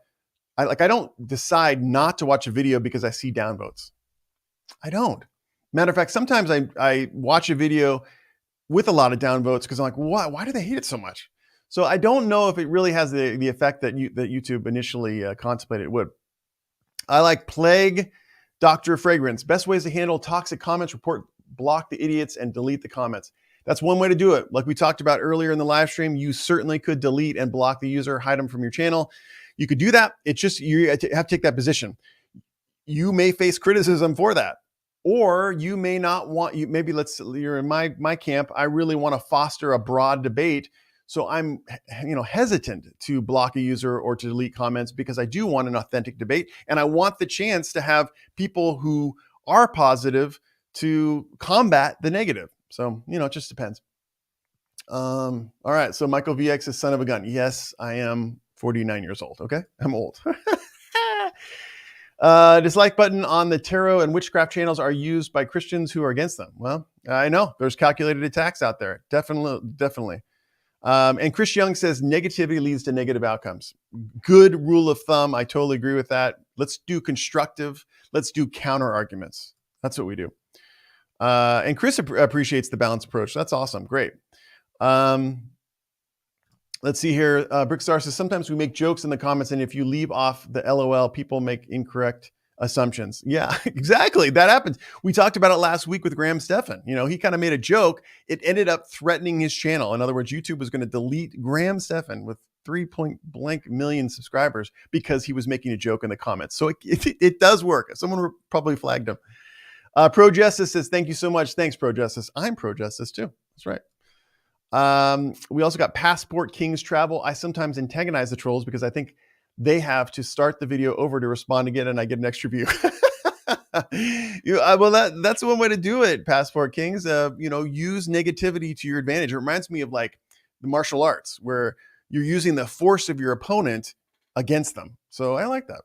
I don't decide not to watch a video because I see downvotes. I don't. Matter of fact, sometimes I watch a video with a lot of downvotes because I'm like, why do they hate it so much? So I don't know if it really has the effect that YouTube initially contemplated it would. I like Plague Dr. Fragrance. Best ways to handle toxic comments: report, block the idiots, and delete the comments. That's one way to do it. Like we talked about earlier in the live stream, you certainly could delete and block the user, hide them from your channel. You could do that. It's just, you have to take that position. You may face criticism for that. Or you may not want, maybe you're in my camp. I really want to foster a broad debate. So I'm, hesitant to block a user or to delete comments because I do want an authentic debate. And I want the chance to have people who are positive to combat the negative. So, it just depends. All right. So Michael VX is son of a gun. Yes, I am 49 years old. Okay. I'm old. Dislike button on the tarot and witchcraft channels are used by Christians who are against them. Well, I know there's calculated attacks out there. Definitely. And Chris Young says negativity leads to negative outcomes. Good rule of thumb. I totally agree with that. Let's do constructive. Let's do counter arguments. That's what we do. And Chris appreciates the balanced approach. That's awesome. Great. Let's see here. Brickstar says, sometimes we make jokes in the comments, and if you leave off the LOL, people make incorrect assumptions. Yeah, exactly. That happens. We talked about it last week with Graham Stephan. He kind of made a joke. It ended up threatening his channel. In other words, YouTube was going to delete Graham Stephan with 3.blank million subscribers because he was making a joke in the comments. So it does work. Someone probably flagged him. Pro Justice says, thank you so much. Thanks, Pro Justice. I'm Pro Justice too. That's right. We also got Passport Kings Travel. I sometimes antagonize the trolls because I think they have to start the video over to respond again, and I get an extra view. Well, that's one way to do it, Passport Kings. Use negativity to your advantage. It reminds me of like the martial arts, where you're using the force of your opponent against them. So I like that.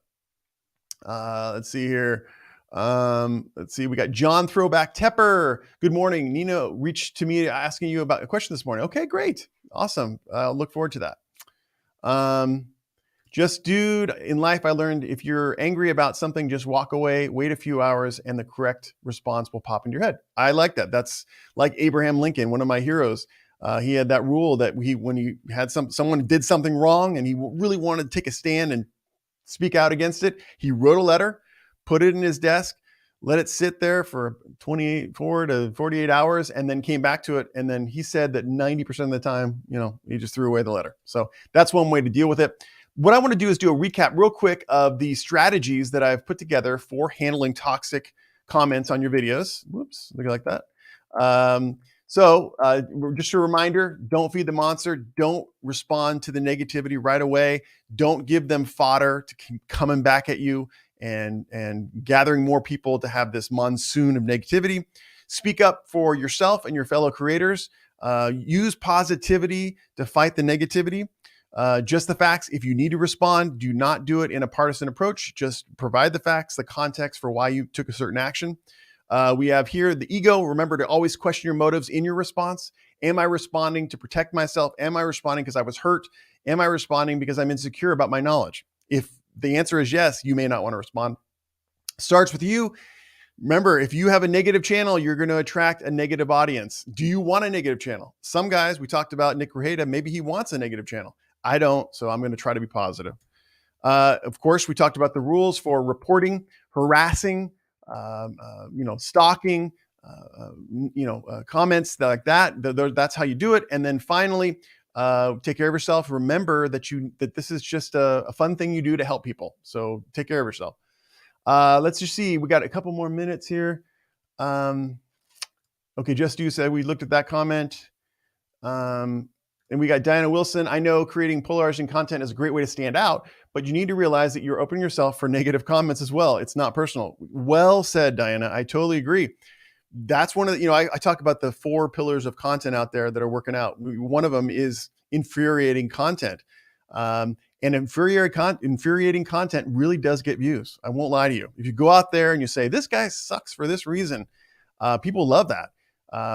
Let's see here. We got John Throwback Tepper. Good morning. Nino reached to me asking you about a question this morning. Okay, great. Awesome. I'll look forward to that. Just dude, in life, I learned if you're angry about something, just walk away, wait a few hours, and the correct response will pop into your head. I like that. That's like Abraham Lincoln, one of my heroes. He had that rule that when he had someone did something wrong and he really wanted to take a stand and speak out against it, he wrote a letter, put it in his desk, let it sit there for 24 to 48 hours, and then came back to it. And then he said that 90% of the time, he just threw away the letter. So that's one way to deal with it. What I want to do is do a recap real quick of the strategies that I've put together for handling toxic comments on your videos. Whoops, look like that. So just a reminder, don't feed the monster. Don't respond to the negativity right away. Don't give them fodder to keep coming back at you and gathering more people to have this monsoon of negativity. Speak up for yourself and your fellow creators. Use positivity to fight the negativity. Just the facts. If you need to respond, do not do it in a partisan approach. Just provide the facts, the context for why you took a certain action. We have here the ego. Remember to always question your motives in your response. Am I responding to protect myself? Am I responding because I was hurt? Am I responding because I'm insecure about my knowledge? If the answer is yes, you may not want to respond. Starts with you. Remember, if you have a negative channel, you're going to attract a negative audience. Do you want a negative channel? Some guys, we talked about Nick Reheda, maybe he wants a negative channel. I don't, so I'm going to try to be positive. Of course, we talked about the rules for reporting, harassing, stalking, comments like that. That's how you do it. And then finally, take care of yourself. Remember that this is just a fun thing you do to help people. So take care of yourself. Let's just see. We got a couple more minutes here. Okay, Just You said we looked at that comment. And we got Diana Wilson. I know creating polarizing content is a great way to stand out, but you need to realize that you're opening yourself for negative comments as well. It's not personal. Well said, Diana. I totally agree. That's one of the, I talk about the 4 pillars of content out there that are working out. One of them is infuriating content. And infuriating content really does get views. I won't lie to you. If you go out there and you say, this guy sucks for this reason, people love that.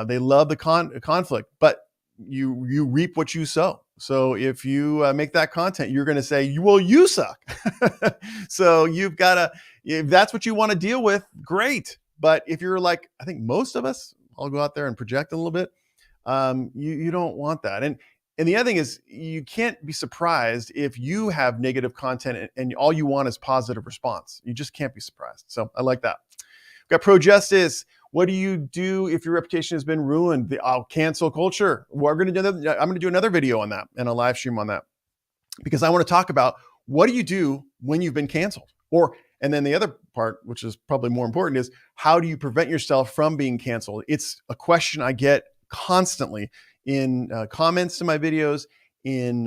They love the conflict, but you reap what you sow. So if you make that content, you're going to say, well, you suck. So you've got to, if that's what you want to deal with, great. But if you're like, I think most of us, I'll go out there and project a little bit. You don't want that. And the other thing is, you can't be surprised if you have negative content and all you want is positive response. You just can't be surprised. So I like that. We've got Pro Justice. What do you do if your reputation has been ruined? The cancel culture. I'm going to do another video on that and a live stream on that, because I want to talk about what do you do when you've been canceled? And then the other part, which is probably more important, is how do you prevent yourself from being canceled? It's a question I get constantly in comments to my videos, in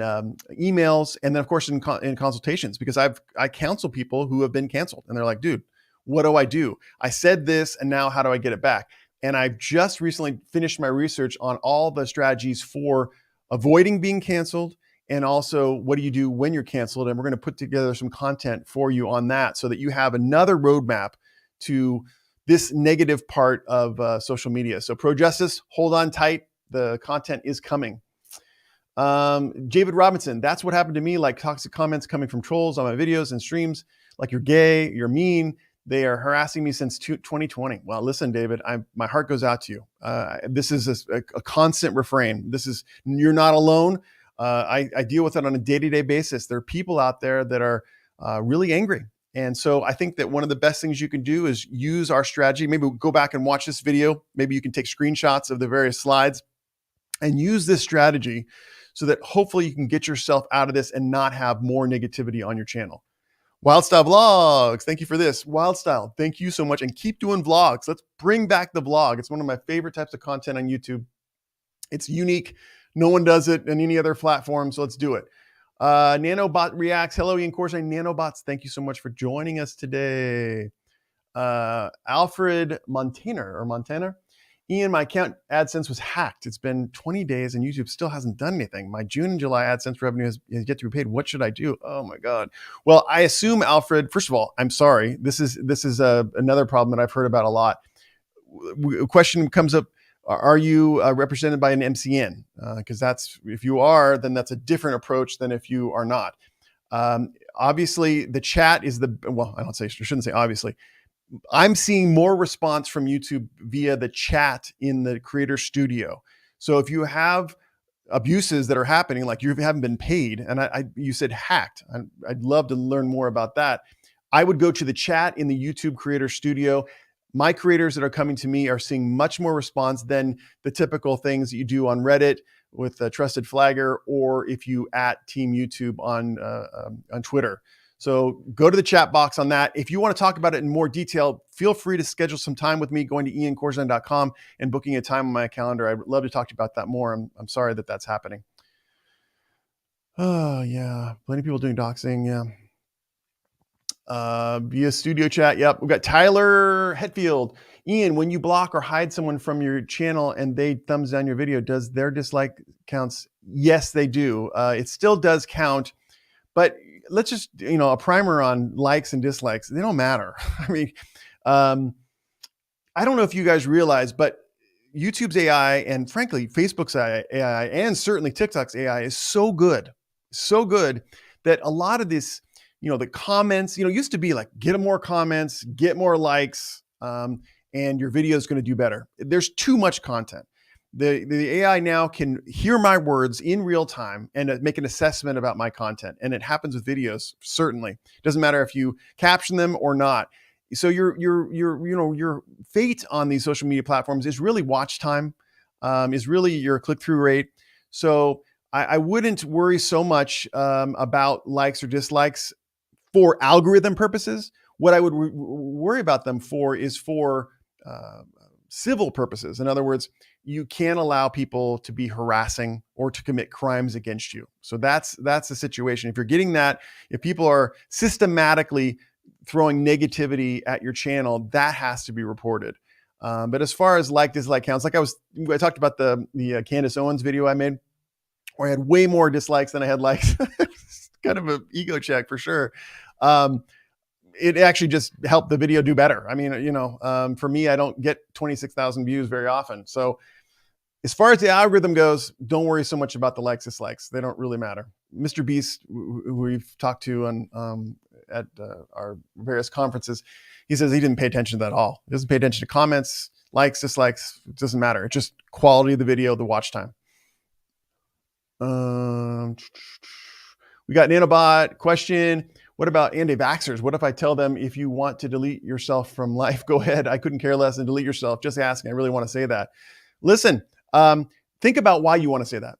emails, and then of course in consultations, because I counsel people who have been canceled and they're like, dude, what do I do? I said this and now how do I get it back? And I've just recently finished my research on all the strategies for avoiding being canceled, and also what do you do when you're canceled? And we're going to put together some content for you on that so that you have another roadmap to this negative part of social media. So Pro Justice, hold on tight. The content is coming. David Robinson, that's what happened to me, like toxic comments coming from trolls on my videos and streams, like you're gay, you're mean. They are harassing me since 2020. Well, listen, David, my heart goes out to you. This is a constant refrain. You're not alone. I deal with it on a day-to-day basis. There are people out there that are really angry. And so I think that one of the best things you can do is use our strategy. Maybe we'll go back and watch this video. Maybe you can take screenshots of the various slides and use this strategy so that hopefully you can get yourself out of this and not have more negativity on your channel. Wildstyle Vlogs, thank you for this. Wildstyle, thank you so much. And keep doing vlogs. Let's bring back the vlog. It's one of my favorite types of content on YouTube. It's unique. No one does it on any other platform, so let's do it. Nanobot Reacts. Hello, Ian Corsi. Nanobots, thank you so much for joining us today. Alfred Montana. Ian, my account AdSense was hacked. It's been 20 days and YouTube still hasn't done anything. My June and July AdSense revenue has yet to be paid. What should I do? Oh my God. Well, I assume, Alfred, first of all, I'm sorry. This is another problem that I've heard about a lot. A question comes up, are you represented by an MCN? Because if you are, then that's a different approach than if you are not. Obviously, the chat is I shouldn't say obviously. I'm seeing more response from YouTube via the chat in the Creator Studio. So if you have abuses that are happening, like you haven't been paid, and you said hacked, I'd love to learn more about that. I would go to the chat in the YouTube Creator Studio. My creators that are coming to me are seeing much more response than the typical things that you do on Reddit with a trusted flagger, or if you at Team YouTube on Twitter. So go to the chat box on that. If you want to talk about it in more detail, feel free to schedule some time with me, going to iancorzine.com and booking a time on my calendar. I'd love to talk to you about that more. I'm sorry that that's happening. Oh, yeah. Plenty of people doing doxing. Yeah. Via studio chat. Yep. We've got Tyler Hetfield. Ian, when you block or hide someone from your channel and they thumbs down your video, does their dislike counts? Yes, they do. It still does count, but let's just, a primer on likes and dislikes. They don't matter. I mean, I don't know if you guys realize, but YouTube's AI and frankly, Facebook's AI and certainly TikTok's AI is so good that a lot of this the comments, used to be like, get more comments, get more likes, and your video is going to do better. There's too much content. The AI now can hear my words in real time and make an assessment about my content. And it happens with videos, certainly. It doesn't matter if you caption them or not. So your fate on these social media platforms is really watch time, is really your click-through rate. So I wouldn't worry so much about likes or dislikes for algorithm purposes. What I would worry about them for is for civil purposes. In other words, you can't allow people to be harassing or to commit crimes against you. So that's the situation. If you're getting that, if people are systematically throwing negativity at your channel, that has to be reported. But as far as dislike counts, I talked about the Candace Owens video I made, where I had way more dislikes than I had likes. Kind of an ego check for sure. It actually just helped the video do better. I mean, for me, I don't get 26,000 views very often. So as far as the algorithm goes, don't worry so much about the likes, dislikes. They don't really matter. Mr. Beast, who we've talked to at our various conferences, he says he didn't pay attention to that at all. He doesn't pay attention to comments, likes, dislikes. It doesn't matter. It's just quality of the video, the watch time. We got Nanobot question. What about anti-vaxxers? What if I tell them, if you want to delete yourself from life, go ahead. I couldn't care less and delete yourself. Just asking. I really want to say that. Listen, think about why you want to say that.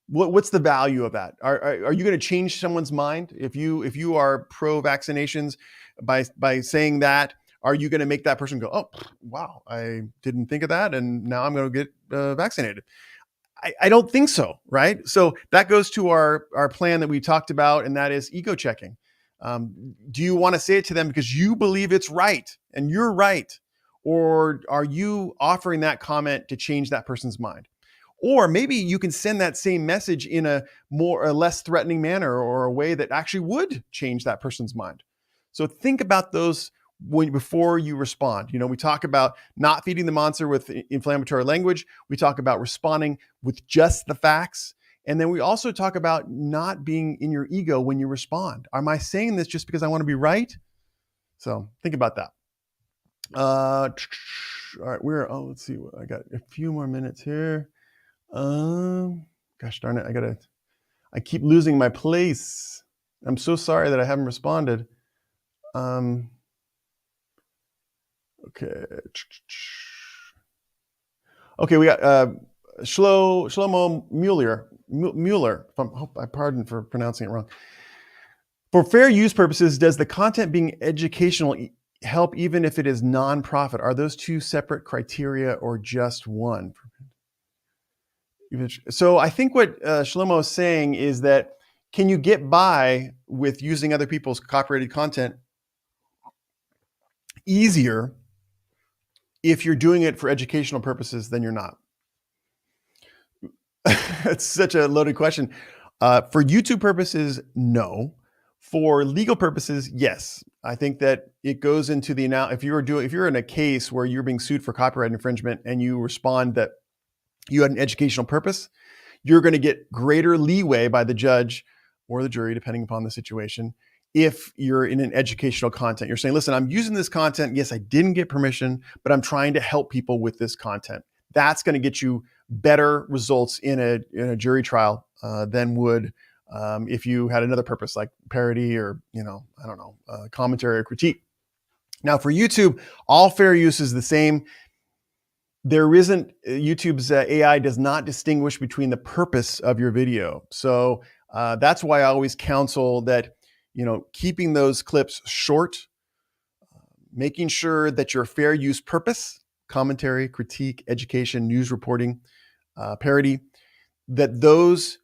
What's the value of that? Are you going to change someone's mind if you are pro vaccinations by saying that? Are you going to make that person go, oh wow, I didn't think of that, and now I'm going to get vaccinated? I don't think so, right? So that goes to our plan that we talked about, and that is ego checking. Do you want to say it to them because you believe it's right and you're right? Or are you offering that comment to change that person's mind? Or maybe you can send that same message in a less threatening manner, or a way that actually would change that person's mind. So think about those before you respond. We talk about not feeding the monster with inflammatory language. We talk about responding with just the facts. And then we also talk about not being in your ego when you respond. Am I saying this just because I want to be right? So think about that. All right, let's see. I got a few more minutes here. Gosh darn it. I keep losing my place. I'm so sorry that I haven't responded. Okay. Okay, we got Shlomo Mueller. I pardon for pronouncing it wrong. For fair use purposes, does the content being educational help even if it is nonprofit? Are those two separate criteria or just one? So I think what Shlomo is saying is that, can you get by with using other people's copyrighted content easier if you're doing it for educational purposes than you're not? It's such a loaded question. For YouTube purposes, no. For legal purposes, yes. I think that it goes into if you're in a case where you're being sued for copyright infringement and you respond that you had an educational purpose, you're going to get greater leeway by the judge or the jury, depending upon the situation. If you're in an educational content, you're saying, listen, I'm using this content. Yes, I didn't get permission, but I'm trying to help people with this content. That's going to get you better results in a jury trial than would if you had another purpose like parody or, commentary or critique. Now for YouTube, all fair use is the same. There isn't, YouTube's AI does not distinguish between the purpose of your video. So that's why I always counsel that, keeping those clips short, making sure that your fair use purpose, commentary, critique, education, news reporting, parody, that those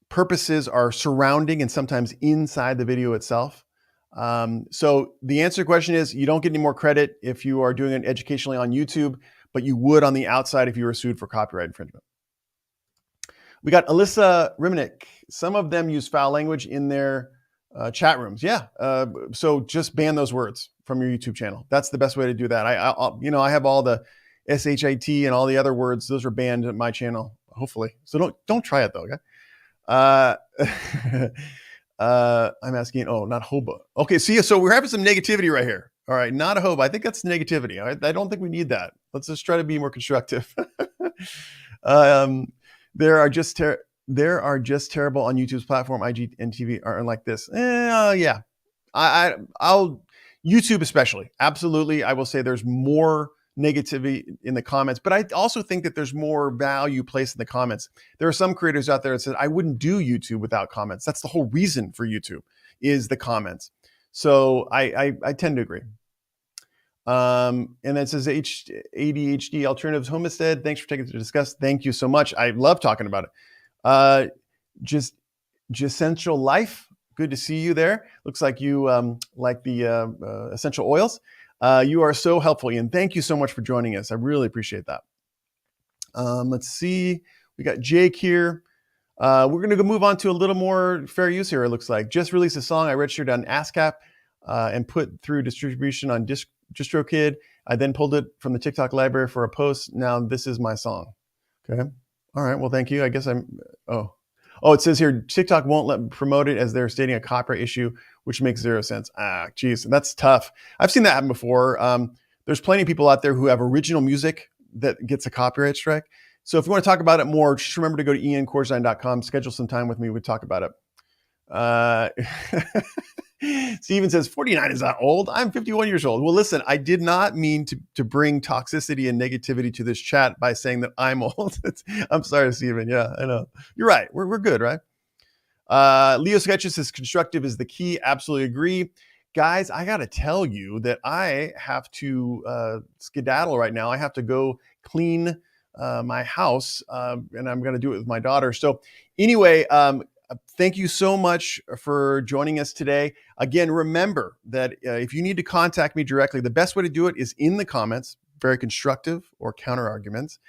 purposes are surrounding and sometimes inside the video itself. So the answer to the question is, you don't get any more credit if you are doing it educationally on YouTube, but you would on the outside if you were sued for copyright infringement. We got Alyssa Rimnick. Some of them use foul language in their chat rooms. Yeah. So just ban those words from your YouTube channel. That's the best way to do that. I have all the SHIT and all the other words. Those are banned at my channel, hopefully. So don't try it though. Okay. I'm asking, oh, not hoba. Okay, see, so we're having some negativity right here. All right, not a hoba. I think that's negativity. I don't think we need that. Let's just try to be more constructive. um, there are just terrible on YouTube's platform. IG and TV aren't like this. Yeah, I'll YouTube especially. Absolutely, I will say there's more negativity in the comments, but I also think that there's more value placed in the comments. There are some creators out there that said, I wouldn't do YouTube without comments. That's the whole reason for YouTube is the comments. So I tend to agree. And then it says ADHD Alternatives Homestead. Thanks for taking to discuss. Thank you so much. I love talking about it. Just Essential Life. Good to see you there. Looks like you like the essential oils. You are so helpful, Ian. Thank you so much for joining us. I really appreciate that. Let's see. We got Jake here. We're going to move on to a little more fair use here, it looks like. Just released a song I registered on ASCAP and put through distribution on DistroKid. I then pulled it from the TikTok library for a post. Now this is my song. Okay. All right. Well, thank you. I guess it says here, TikTok won't let me promote it as they're stating a copyright issue, which makes zero sense. Geez, that's tough. I've seen that happen before. There's plenty of people out there who have original music that gets a copyright strike. So if you want to talk about it more, just remember to go to iancorzine.com, schedule some time with me. We talk about it. Steven says, 49 is not old. I'm 51 years old. Well, listen, I did not mean to bring toxicity and negativity to this chat by saying that I'm old. I'm sorry, Steven. Yeah, I know. You're right. We're good, right? Leo Sketches says, constructive is the key. Absolutely agree. Guys, I got to tell you that I have to skedaddle right now. I have to go clean my house, and I'm going to do it with my daughter. So anyway, thank you so much for joining us today. Again, remember that if you need to contact me directly, the best way to do it is in the comments, very constructive or counter arguments,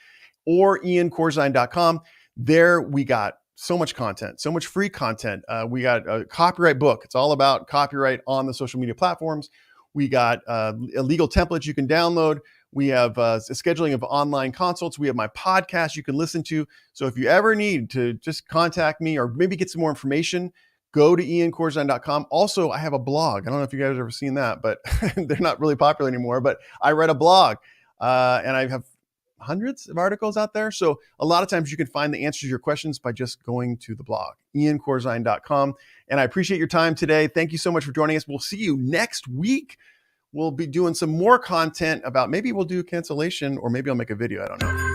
or iancorzine.com. There we got so much content, so much free content. We got a copyright book. It's all about copyright on the social media platforms. We got legal templates you can download. We have a scheduling of online consults. We have my podcast you can listen to. So if you ever need to just contact me or maybe get some more information, go to iancorzine.com. Also, I have a blog. I don't know if you guys have ever seen that, but they're not really popular anymore. But I write a blog and I have hundreds of articles out there. So a lot of times you can find the answers to your questions by just going to the blog, iancorzine.com. And I appreciate your time today. Thank you so much for joining us. We'll see you next week. We'll be doing some more content about maybe we'll do cancellation or maybe I'll make a video. I don't know.